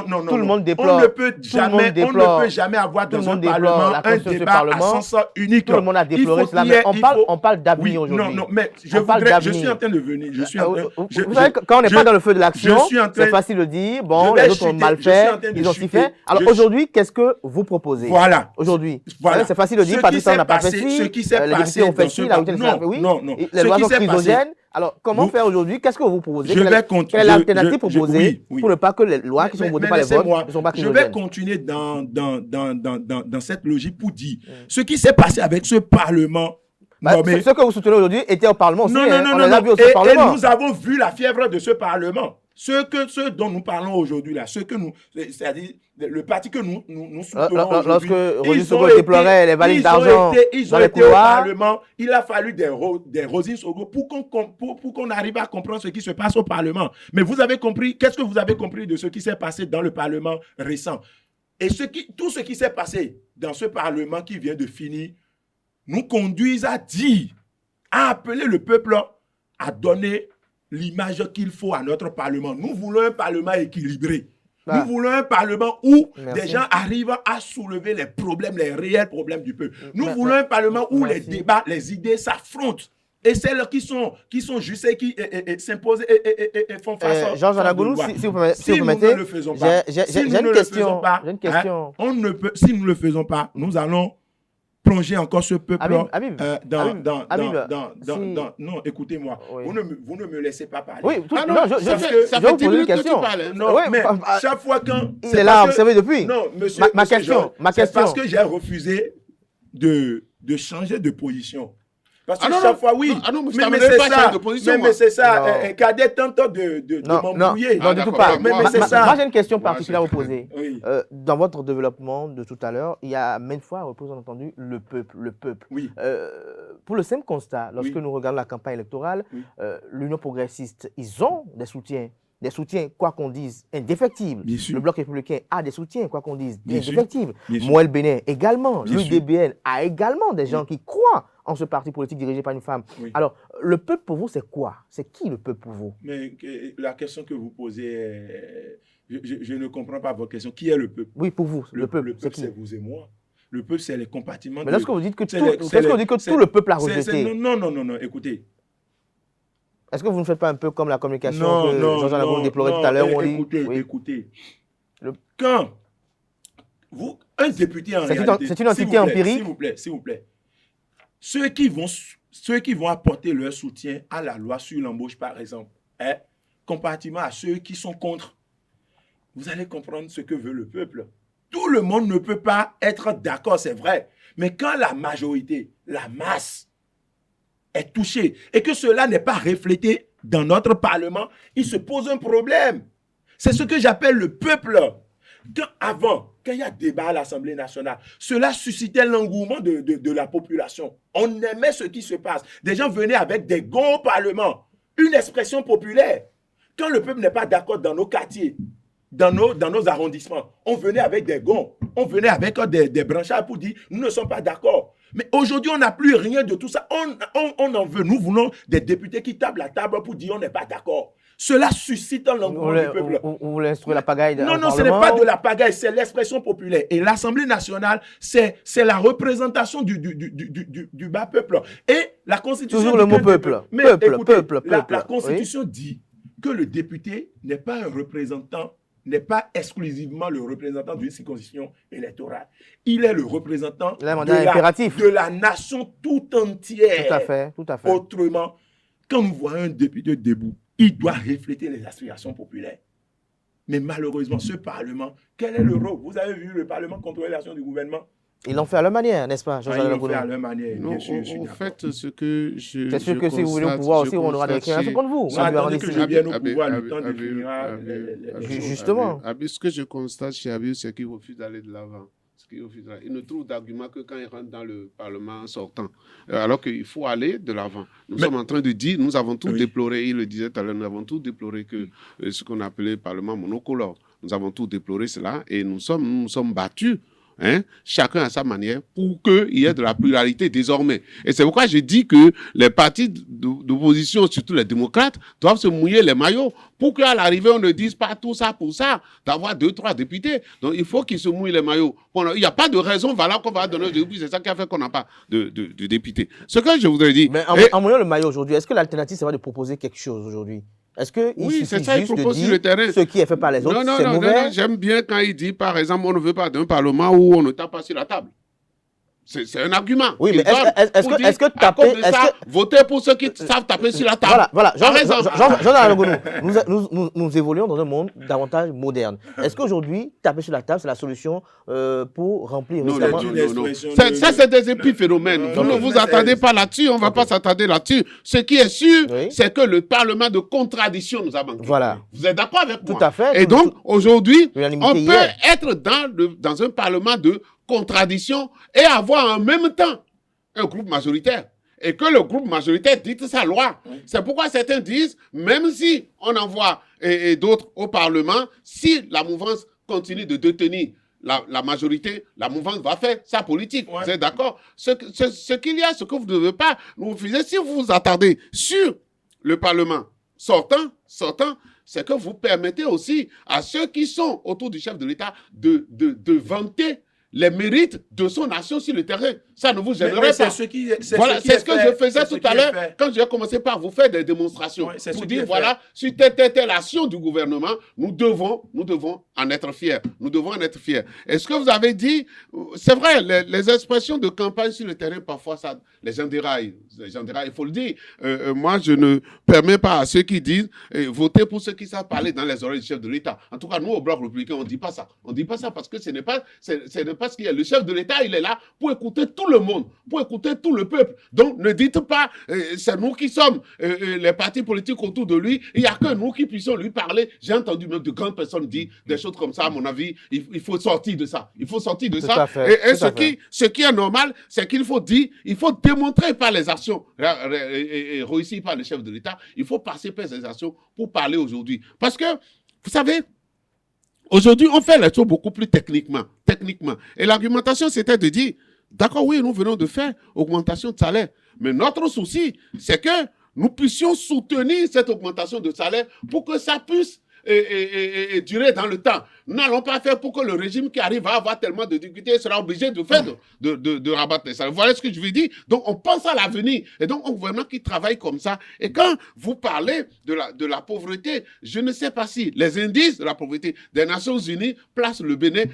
Non. Tout le monde déplore. On ne peut jamais avoir dans un Parlement un débat à sens unique. Tout le monde a déploré cela, mais on parle d'avenir aujourd'hui. Non, mais je suis en train de venir. Vous savez, quand on n'est pas dans le feu de l'action, c'est facile de dire, bon, les autres ont mal fait, ils ont si fait. Alors aujourd'hui, qu'est-ce que vous proposez? Voilà. Aujourd'hui, c'est facile de dire, Patrice n'a pas fait ci, les députés ont fait ci, la route a fait oui. Les lois sont chrysogènes. Alors, comment faire aujourd'hui? Qu'est-ce que vous proposez? Quelle est l'alternative proposée pour ne pas que les lois qui sont votées par les votes ne sont pas chrysogènes? Je vais continuer dans cette logique pour dire ce qui s'est passé avec ce Parlement Bah, mais... Ce que vous soutenez aujourd'hui était au Parlement aussi. Non. Et nous avons vu la fièvre de ce Parlement. Ce dont nous parlons aujourd'hui, là, c'est-à-dire le parti que nous soutenons aujourd'hui. Lorsque Roger Sogo déplorait les valises d'argent ils ont été au Parlement, il a fallu des Rosine Sogo pour qu'on arrive à comprendre ce qui se passe au Parlement. Mais vous avez compris, qu'est-ce que vous avez compris de ce qui s'est passé dans le Parlement récent? Et tout ce qui s'est passé dans ce Parlement qui vient de finir nous conduisent à dire, à appeler le peuple à donner l'image qu'il faut à notre Parlement. Nous voulons un Parlement équilibré. Nous voulons un Parlement où des gens arrivent à soulever les problèmes, les réels problèmes du peuple. Nous voulons un Parlement où les débats, les idées s'affrontent. Et celles qui sont justes et qui s'imposent et font face Georges Anagoulou, si vous permettez, si nous ne le faisons pas, j'ai une question. On ne peut, si nous ne le faisons pas, nous allons plonger encore ce peuple non, écoutez-moi. Oui. Vous ne me laissez pas parler. Oui, ça fait 10 minutes que tu parles. Non, mais chaque fois quand... Il est là, vous savez, depuis. Non, monsieur, ma question. C'est parce que j'ai refusé de changer de position. Parce que chaque fois, oui. Mais c'est ça. Cadet tente de m'embrouiller. Non, du tout pas. Mais c'est ça. Moi, j'ai une question particulière à vous poser. Oui. Dans votre développement de tout à l'heure, il y a maintes fois, vous avez entendu le peuple. Oui. Pour le simple constat, lorsque nous regardons la campagne électorale, l'Union progressiste, ils ont des soutiens. Des soutiens, quoi qu'on dise, indéfectibles. Le Bloc républicain a des soutiens, quoi qu'on dise, indéfectibles. Moël Bénin également. L'UDBN a également des gens qui croient en ce parti politique dirigé par une femme. Oui. Alors, le peuple pour vous, c'est quoi? C'est qui le peuple pour vous? Mais la question que vous posez, je ne comprends pas votre question. Qui est le peuple? Oui, pour vous, le peuple, c'est vous et moi. Le peuple, c'est les compartiments. Mais lorsque vous dites que tout le peuple a rejeté... Non, écoutez. Est-ce que vous ne faites pas un peu comme la communication que Georges Anagoulou déplorait tout à l'heure? Écoutez. Quand un député en réalité... C'est une entité empirique? S'il vous plaît. Ceux qui vont apporter leur soutien à la loi sur l'embauche, par exemple, comparativement à ceux qui sont contre, vous allez comprendre ce que veut le peuple. Tout le monde ne peut pas être d'accord, c'est vrai. Mais quand la majorité, la masse, est touchée et que cela n'est pas reflété dans notre Parlement, il se pose un problème. C'est ce que j'appelle le peuple. Quand il y a débat à l'Assemblée nationale, cela suscitait l'engouement de la population. On aimait ce qui se passe. Des gens venaient avec des gonds au Parlement, une expression populaire. Quand le peuple n'est pas d'accord dans nos quartiers, dans nos arrondissements, on venait avec des gonds, on venait avec des branchages pour dire « nous ne sommes pas d'accord ». Mais aujourd'hui, on n'a plus rien de tout ça. On en veut. Nous voulons des députés qui tapent la table pour dire on n'est pas d'accord. Cela suscite l'engouement du peuple. Vous voulez instruire la pagaille Non, ce n'est pas de la pagaille, c'est l'expression populaire. Et l'Assemblée nationale, c'est la représentation du bas peuple. Et la Constitution... Toujours le mot peuple. Mais écoutez, la Constitution dit que le député n'est pas un représentant, n'est pas exclusivement le représentant d'une circonscription électorale. Il est le représentant de la nation tout entière. Tout à fait. Autrement, quand nous voyons un député debout, il doit refléter les aspirations populaires. Mais malheureusement, ce Parlement, quel est le rôle? Vous avez vu le Parlement contrôler l'action du gouvernement? Ils l'ont fait à leur manière, n'est-ce pas, Ils l'ont fait à leur manière, bien sûr. En fait, ce que je c'est sûr que si vous voulez au pouvoir aussi, on aura des réclamations contre vous. Attendez que je vienne au pouvoir, le temps définira... Justement. Ce que je constate chez Abiy, c'est qu'il refuse d'aller de l'avant. Il ne trouve d'argument que quand il rentre dans le Parlement sortant. Alors qu'il faut aller de l'avant. Nous sommes en train de dire, nous avons tout déploré, il le disait tout à l'heure, nous avons tout déploré que ce qu'on appelait le Parlement monocolore. Nous avons tout déploré cela et nous sommes battus. Chacun à sa manière, pour qu'il y ait de la pluralité désormais. Et c'est pourquoi je dis que les partis d'opposition, surtout les démocrates, doivent se mouiller les maillots pour qu'à l'arrivée, on ne dise pas tout ça pour ça, d'avoir 2-3 députés. Donc, il faut qu'ils se mouillent les maillots. Il n'y a pas de raison valable qu'on va donner aux députés. C'est ça qui a fait qu'on n'a pas de députés. Ce que je voudrais dire... Mais en mouillant le maillot aujourd'hui, est-ce que l'alternative, c'est de proposer quelque chose aujourd'hui? Est-ce qu'il suffit juste de dire ce qui est fait par les autres, c'est mauvais? Non, j'aime bien quand il dit, par exemple, on ne veut pas d'un Parlement où on ne tape pas sur la table. C'est un argument. Oui, mais est-ce que taper... Voter pour ceux qui savent taper sur la table. Voilà. Jean, nous évoluons dans un monde davantage moderne. Est-ce qu'aujourd'hui, taper sur la table, c'est la solution pour remplir... Non. Ça, c'est des épiphénomènes. Vous ne vous attendez pas là-dessus, on ne va pas s'attarder là-dessus. Ce qui est sûr, c'est que le Parlement de contradiction nous a manqué. Voilà. Vous êtes d'accord avec moi? Tout à fait. Et donc, aujourd'hui, on peut être dans un Parlement de contradiction et avoir en même temps un groupe majoritaire. Et que le groupe majoritaire dicte sa loi. Oui. C'est pourquoi certains disent, même si on envoie d'autres au Parlement, si la mouvance continue de détenir la majorité, la mouvance va faire sa politique. Ouais. Vous êtes d'accord? Ce qu'il y a, ce que vous ne devez pas nous refuser, si vous vous attardez sur le Parlement sortant, c'est que vous permettez aussi à ceux qui sont autour du chef de l'État de vanter les mérites de son action sur le terrain. Ça ne vous gênerait pas. Voilà, c'est ce que je faisais tout à l'heure quand j'ai commencé par vous faire des démonstrations. Oui, pour dire, voilà, sur telle action du gouvernement, nous devons en être fiers. Nous devons en être fiers. Et ce que vous avez dit, c'est vrai, les expressions de campagne sur le terrain, parfois, ça, les gens déraillent, il faut le dire. Moi, je ne permets pas à ceux qui disent voter pour ceux qui savent parler dans les oreilles du chef de l'État. En tout cas, nous, au Bloc républicain, on ne dit pas ça. On ne dit pas ça parce que ce n'est pas ce qu'il y a. Le chef de l'État, il est là pour écouter tout le monde, pour écouter tout le peuple. Donc, ne dites pas, c'est nous qui sommes les partis politiques autour de lui, il n'y a que nous qui puissions lui parler. J'ai entendu même de grandes personnes dire des choses comme ça, à mon avis, il faut sortir de ça. Il faut sortir de ça. Et ce qui est normal, c'est qu'il faut dire, il faut démontrer par les actions réussies par le chef de l'État, il faut passer par ces actions pour parler aujourd'hui. Parce que, vous savez, aujourd'hui, on fait les choses beaucoup plus techniquement. Et l'argumentation, c'était de dire, d'accord, oui, nous venons de faire augmentation de salaire. Mais notre souci, c'est que nous puissions soutenir cette augmentation de salaire pour que ça puisse durer dans le temps. Nous n'allons pas faire pour que le régime qui arrive à avoir tellement de difficultés sera obligé de faire de rabattre les salaires. Voilà ce que je veux dire. Donc, on pense à l'avenir. Et donc, on gouvernement qui travaille comme ça. Et quand vous parlez de la pauvreté, je ne sais pas si les indices de la pauvreté des Nations Unies placent le Bénin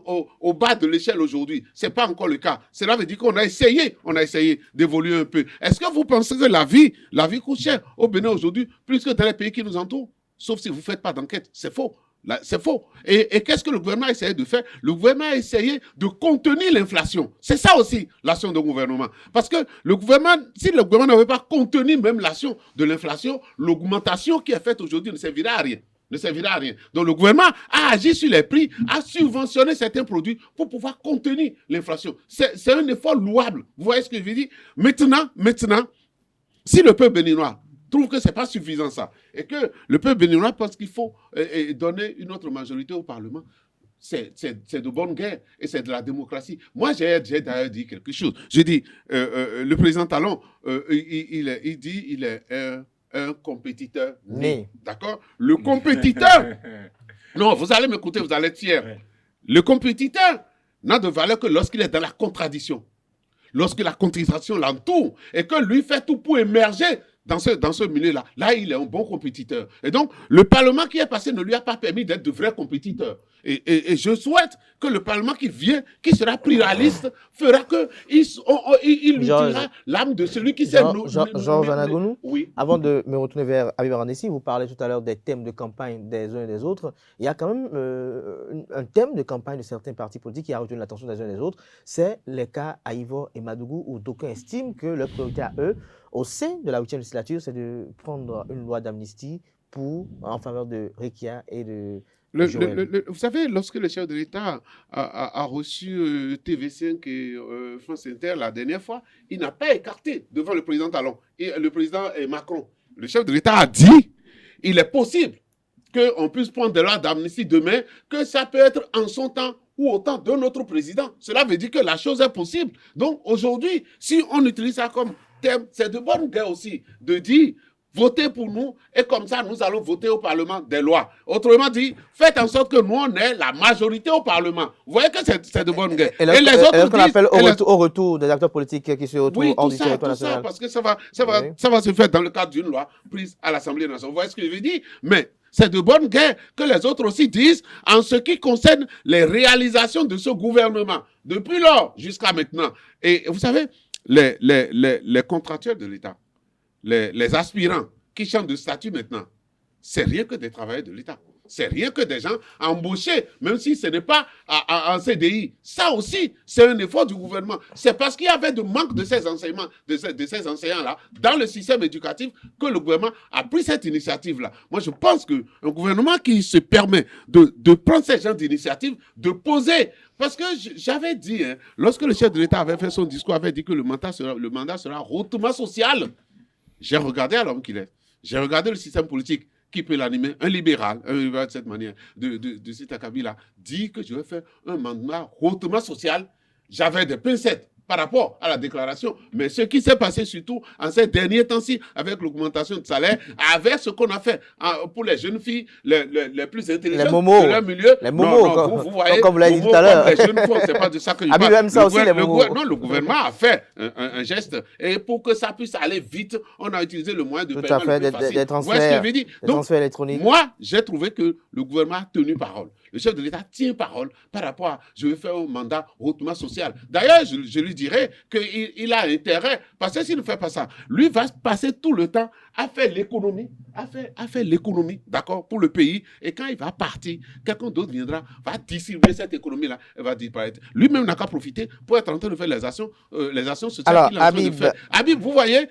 au bas de l'échelle aujourd'hui. C'est pas encore le cas. Cela veut dire qu'on a essayé d'évoluer un peu. Est-ce que vous pensez que la vie coûte cher au Bénin aujourd'hui, plus que dans les pays qui nous entourent? Sauf si vous ne faites pas d'enquête. C'est faux. C'est faux. Et qu'est-ce que le gouvernement a essayé de faire? Le gouvernement a essayé de contenir l'inflation. C'est ça aussi l'action du gouvernement. Parce que si le gouvernement n'avait pas contenu même l'action de l'inflation, l'augmentation qui est faite aujourd'hui ne servira à rien. Donc le gouvernement a agi sur les prix, a subventionné certains produits pour pouvoir contenir l'inflation. C'est un effort louable. Vous voyez ce que je veux dire? Maintenant, si le peuple béninois trouve que ce n'est pas suffisant ça, et que le peuple béninois pense qu'il faut donner une autre majorité au Parlement, c'est de bonne guerre et c'est de la démocratie. Moi, j'ai d'ailleurs dit quelque chose. J'ai dit, le président Talon, il dit il est un compétiteur né. D'accord? Le compétiteur, non, vous allez m'écouter, vous allez être fiers. Le compétiteur n'a de valeur que lorsqu'il est dans la contradiction. Lorsque la contradiction l'entoure et que lui fait tout pour émerger dans ce milieu-là. Là, il est un bon compétiteur. Et donc, le Parlement qui est passé ne lui a pas permis d'être de vrai compétiteur. Et je souhaite que le Parlement qui vient, qui sera pluraliste, fera qu'il dira l'âme de celui qui s'est... Georges Anagounou, oui. Avant de me retourner vers Habib Arandessi, vous parlez tout à l'heure des thèmes de campagne des uns et des autres. Il y a quand même un thème de campagne de certains partis politiques qui a retenu l'attention des uns et des autres. C'est les cas à Ivor et Madougou, où d'aucuns estiment que leur priorité à eux, au sein de la 8e législature, c'est de prendre une loi d'amnistie en faveur de Rekia et de vous savez, lorsque le chef de l'État a reçu TV5 et France Inter la dernière fois, il n'a pas écarté devant le président Talon et le président Macron. Le chef de l'État a dit, il est possible qu'on puisse prendre des lois d'amnistie demain, que ça peut être en son temps ou au temps de notre président. Cela veut dire que la chose est possible. Donc aujourd'hui, si on utilise ça comme thème, c'est de bonne guerre aussi de dire votez pour nous et comme ça nous allons voter au Parlement des lois. Autrement dit, faites en sorte que nous on ait la majorité au Parlement. Vous voyez que c'est de bonne guerre. Et les autres qu'on appelle au retour des acteurs politiques qui se retrouvent hors du territoire national. Parce que ça va se faire dans le cadre d'une loi prise à l'Assemblée nationale. Vous voyez ce que je veux dire? Mais C'est de bonne guerre que les autres aussi disent en ce qui concerne les réalisations de ce gouvernement, depuis lors jusqu'à maintenant. Et vous savez, les contractuels de l'État, les aspirants qui changent de statut maintenant, c'est rien que des travailleurs de l'État. C'est rien que des gens embauchés, même si ce n'est pas en CDI. Ça aussi, c'est un effort du gouvernement. C'est parce qu'il y avait de manque de ces enseignements, de ces enseignants-là, dans le système éducatif, que le gouvernement a pris cette initiative-là. Moi, je pense qu'un gouvernement qui se permet de prendre ce genre d'initiative, de poser... Parce que j'avais dit, hein, lorsque le chef de l'État avait fait son discours, avait dit que le mandat sera hautement social. J'ai regardé à l'homme qu'il est. J'ai regardé le système politique. Qui peut l'animer? Un libéral de cette manière, de cet acabit-là, dit que je vais faire un mandat hautement social. J'avais des pincettes par rapport à la déclaration, mais ce qui s'est passé surtout en ces derniers temps-ci, avec l'augmentation de salaire, avec ce qu'on a fait pour les jeunes filles les plus intelligentes de leur milieu. Les momos, vous voyez, comme vous l'avez dit tout à l'heure. Les jeunes filles, c'est pas de ça que je parle. Aime ça aussi, les momos. Non, le gouvernement a fait un geste, et pour que ça puisse aller vite, on a utilisé le moyen de paiement le plus facile. Des transferts électroniques. Moi, j'ai trouvé que le gouvernement a tenu parole. Le chef de l'État tient parole par rapport à « je vais faire un mandat hautement social ». D'ailleurs, je lui dirais qu'il a intérêt, parce que s'il ne fait pas ça, lui va passer tout le temps à faire l'économie, d'accord, pour le pays. Et quand il va partir, quelqu'un d'autre viendra, va distribuer cette économie-là, elle va disparaître. Lui-même n'a qu'à profiter pour être en train de faire les actions sociales qu'il est en train de faire. Habib, vous voyez,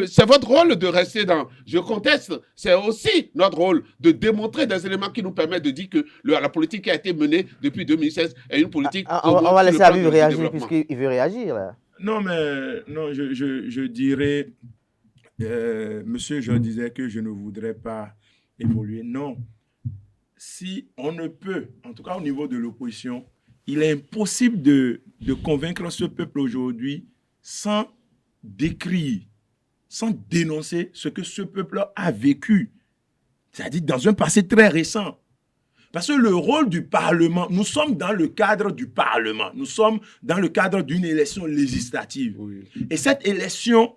c'est votre rôle de rester dans... Je conteste, c'est aussi notre rôle de démontrer des éléments qui nous permettent de dire que la politique qui a été menée depuis 2016 est une politique... On va laisser Habib réagir puisqu'il veut réagir, là. Non, mais non, je dirais... monsieur Jean disait que je ne voudrais pas évoluer. Non. Si on ne peut, en tout cas au niveau de l'opposition, il est impossible de convaincre ce peuple aujourd'hui sans décrire, sans dénoncer ce que ce peuple a vécu. C'est-à-dire dans un passé très récent. Parce que le rôle du Parlement, nous sommes dans le cadre du Parlement. Nous sommes dans le cadre d'une élection législative. Oui. Et cette élection...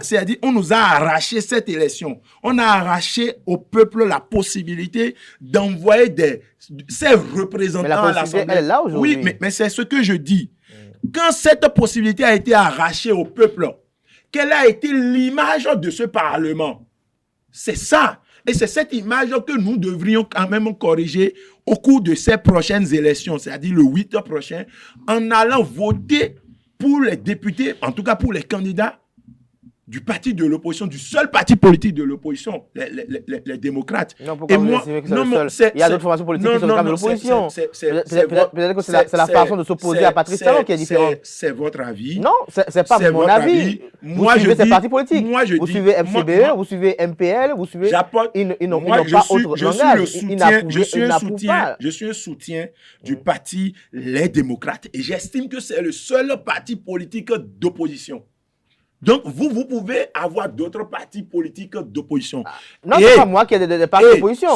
c'est-à-dire, on nous a arraché cette élection. On a arraché au peuple la possibilité d'envoyer ses représentants à l'Assemblée. Elle est là aujourd'hui. Oui, mais c'est ce que je dis. Quand cette possibilité a été arrachée au peuple, quelle a été l'image de ce Parlement? C'est ça. Et c'est cette image que nous devrions quand même corriger au cours de ces prochaines élections, c'est-à-dire le 8 prochain, en allant voter pour les députés, en tout cas pour les candidats, du parti de l'opposition, du seul parti politique de l'opposition, les démocrates. Non, pourquoi vous estimez que c'est le seul? Il y a d'autres formations politiques qui sont dans le cadre de l'opposition. Peut-être que c'est la façon de s'opposer à Patrice Talon qui est différente. C'est votre avis. Non, c'est pas mon avis. Vous suivez ces partis politiques. Vous suivez FCBE, vous suivez MPL, vous suivez... Ils n'ont pas autre langage. Je suis un soutien du parti Les Démocrates et j'estime que c'est le seul parti politique d'opposition. Donc, vous pouvez avoir d'autres partis politiques d'opposition. Non, c'est pas moi qui ai des partis d'opposition.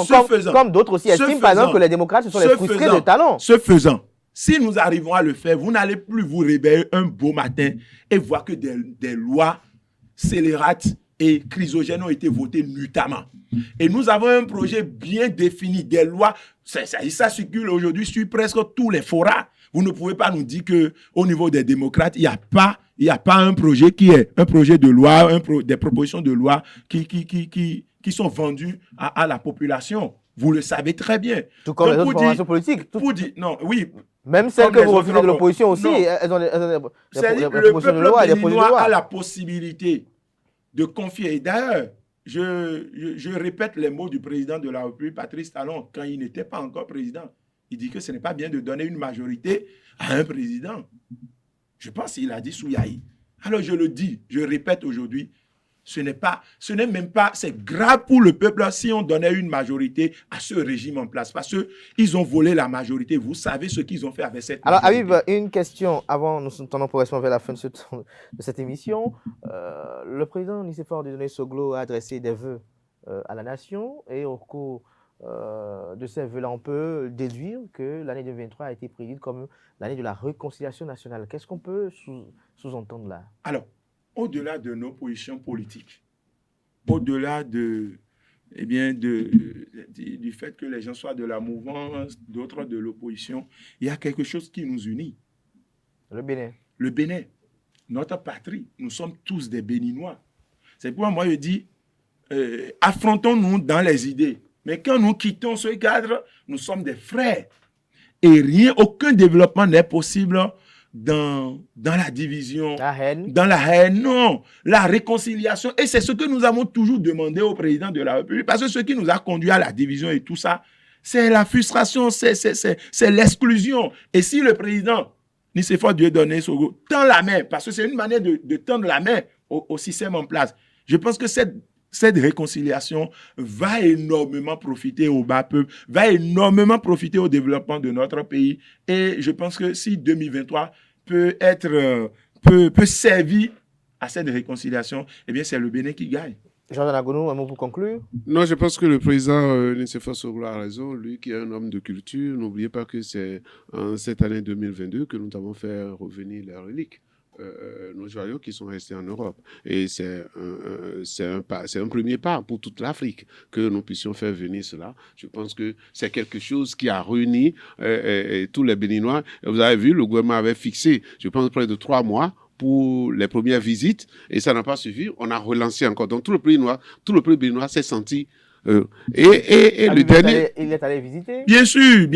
Comme d'autres aussi estiment, par exemple, que les démocrates, ce sont les frustrés de Talon. Ce faisant, si nous arrivons à le faire, vous n'allez plus vous réveiller un beau matin et voir que des lois scélérates et chrysogènes ont été votées nuitamment. Et nous avons un projet bien défini, des lois, ça circule aujourd'hui sur presque tous les forats. Vous ne pouvez pas nous dire qu'au niveau des démocrates, il n'y a pas un projet qui est un projet de loi, des propositions de loi qui sont vendues à la population. Vous le savez très bien. Tout comme les autres formations politiques. Non, oui. Même celles que vous refusez de l'opposition aussi, elles ont des propositions de loi, des projets de loi. A la possibilité de confier. D'ailleurs, je répète les mots du président de la République, Patrice Talon, quand il n'était pas encore président. Il dit que ce n'est pas bien de donner une majorité à un président. Je pense qu'il a dit Souyaï. Alors je le dis, je répète aujourd'hui, ce n'est même pas, c'est grave pour le peuple si on donnait une majorité à ce régime en place. Parce qu'ils ont volé la majorité. Vous savez ce qu'ils ont fait avec cette majorité. Alors Habib, une question avant, nous tendons progressivement vers la fin de cette émission. Le président Nicéphore Dieudonné Soglo a adressé des vœux à la nation et au cours de ces vœux-là, on peut déduire que l'année 2023 a été prédite comme l'année de la réconciliation nationale. Qu'est-ce qu'on peut sous-entendre là? Alors, au-delà de nos positions politiques, au-delà de eh bien, du fait que les gens soient de la mouvance, d'autres de l'opposition, il y a quelque chose qui nous unit. Le Bénin. Le Bénin, notre patrie, nous sommes tous des Béninois. C'est pourquoi moi je dis, affrontons-nous dans les idées. Mais quand nous quittons ce cadre, nous sommes des frères. Et aucun développement n'est possible dans la division, dans la haine, non, la réconciliation. Et c'est ce que nous avons toujours demandé au président de la République, parce que ce qui nous a conduit à la division et tout ça, c'est la frustration, c'est l'exclusion. Et si le président Nicéphore Dieudonné Sogo tend la main, parce que c'est une manière de tendre la main au système en place, je pense que cette réconciliation va énormément profiter au bas peuple, va énormément profiter au développement de notre pays. Et je pense que si 2023 peut servir à cette réconciliation, eh bien, c'est le Bénin qui gagne. Jean-Jean Agonou, un mot pour conclure? Non, je pense que le président Nicéphore Soglo a raison. Lui qui est un homme de culture, n'oubliez pas que c'est en cette année 2022 que nous avons fait revenir les reliques. Nos joyaux qui sont restés en Europe. Et c'est un premier pas pour toute l'Afrique que nous puissions faire venir cela. Je pense que c'est quelque chose qui a réuni tous les Béninois. Et vous avez vu, le gouvernement avait fixé, je pense, près de 3 mois pour les premières visites, et ça n'a pas suffi. On a relancé encore. Donc tout le pays béninois s'est senti le dernier... Il est allé visiter? Bien sûr,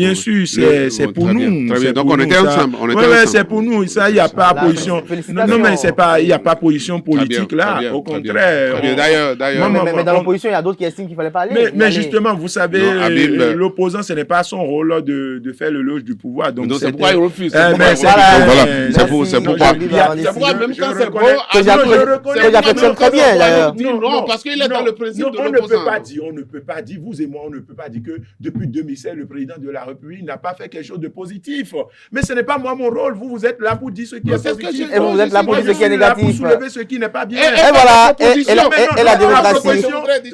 c'est pour nous. Très bien. Donc on était ensemble. Oui, c'est pour nous. Ça, il n'y a pas position. Non, mais il n'y a pas position politique là. Au contraire. D'ailleurs. Mais dans l'opposition, il y a d'autres qui estiment qu'il ne fallait pas aller. Mais justement, vous savez, l'opposant, ce n'est pas son rôle de faire le loge du pouvoir. Donc c'est pourquoi il refuse. C'est pourquoi. Même quand c'est bon, que j'affectionne très bien d'ailleurs. Non, parce qu'il est dans le principe de l'opposant. On ne peut pas dire, vous et moi, on ne peut pas dire que depuis 2016, le président de la République n'a pas fait quelque chose de positif. Mais ce n'est pas moi mon rôle. Vous êtes là pour dire ce qui est positif. Et vous êtes là pour dire ce qui est négatif. Pour soulever ce qui n'est pas bien. Et voilà, et la démocratie.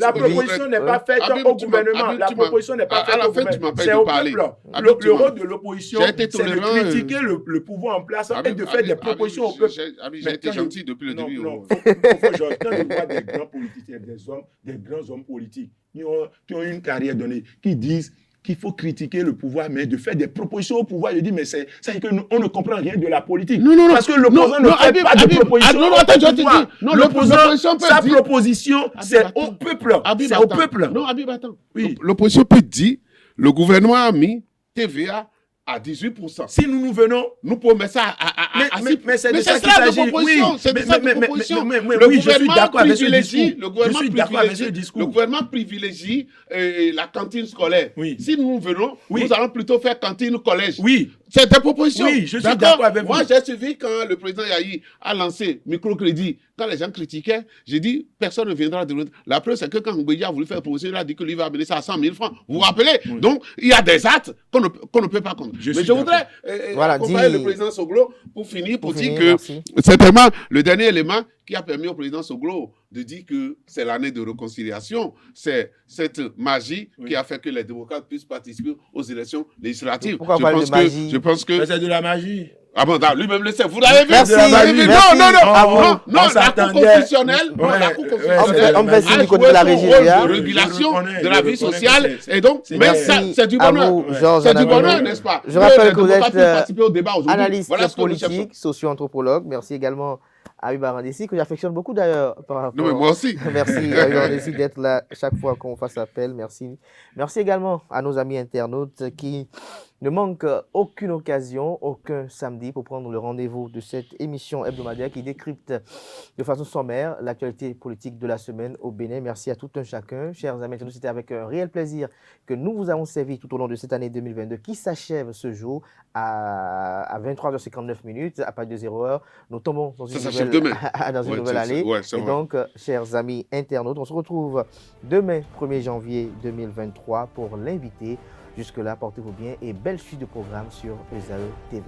La proposition n'est pas faite au gouvernement. La proposition n'est pas faite au gouvernement. C'est au peuple. Le rôle de l'opposition, c'est de critiquer le pouvoir en place et de faire des propositions au peuple. J'ai été gentil depuis le début. Quand je vois des grands politiciens, des grands hommes politiques, qui ont une carrière donnée, qui disent qu'il faut critiquer le pouvoir, mais de faire des propositions au pouvoir. Je dis, mais c'est qu'on ne comprend rien de la politique. Non, parce que l'opposant ne fait pas de proposition au pouvoir. L'opposant, sa proposition, c'est au peuple. C'est au peuple. Non, Habib, attends. Oui. L'opposition peut dire, le gouvernement a mis TVA à 18%. Si nous venons, nous pouvons mettre ça à 6%. Mais c'est de ça qu'il s'agit. Oui, je suis d'accord avec ce discours. Le gouvernement privilégie la cantine scolaire. Oui. Si nous venons, nous allons plutôt faire cantine collège. Oui. C'est des propositions. Oui, je suis d'accord avec vous. Moi, j'ai suivi quand le président Yahi a lancé microcrédit. Quand les gens critiquaient, j'ai dit, personne ne viendra de l'autre. La preuve, c'est que quand Ngouédia a voulu faire proposition, il a dit que lui va amener ça à 100 000 francs. Vous vous rappelez? Oui. Donc, il y a des actes qu'on ne peut pas comprendre. Mais je voudrais accompagner le président Soglo pour finir, pour dire que c'est vraiment le dernier élément qui a permis au président Soglo de dire que c'est l'année de réconciliation. C'est cette magie qui a fait que les démocrates puissent participer aux élections législatives. Pourquoi parler de magie? Je pense que... c'est de la magie. Ah bon, lui-même le sait. Vous l'avez vu? Merci. Non, la Cour constitutionnelle, on va essayer du côté de la régie de régulation de la vie sociale. Et donc, mais ça, c'est du bonheur. C'est du bonheur, n'est-ce pas? Je rappelle que vous êtes analyste politique, socio-anthropologue. Merci également à Habib Arandessi, que j'affectionne beaucoup d'ailleurs. Non, mais moi aussi. Merci Habib Arandessi d'être là chaque fois qu'on fasse appel. Merci. Merci également à nos amis internautes qui ne manquent aucune occasion, aucun samedi pour prendre le rendez-vous de cette émission hebdomadaire qui décrypte de façon sommaire l'actualité politique de la semaine au Bénin. Merci à tout un chacun. Chers amis internautes, c'était avec un réel plaisir que nous vous avons servi tout au long de cette année 2022 qui s'achève ce jour à 23h59 à partir de 0h. Nous tombons dans une nouvelle année. Et donc, chers amis internautes, on se retrouve demain 1er janvier 2023 pour l'inviter. Jusque-là, portez-vous bien et belle suite de programmes sur ESAE TV.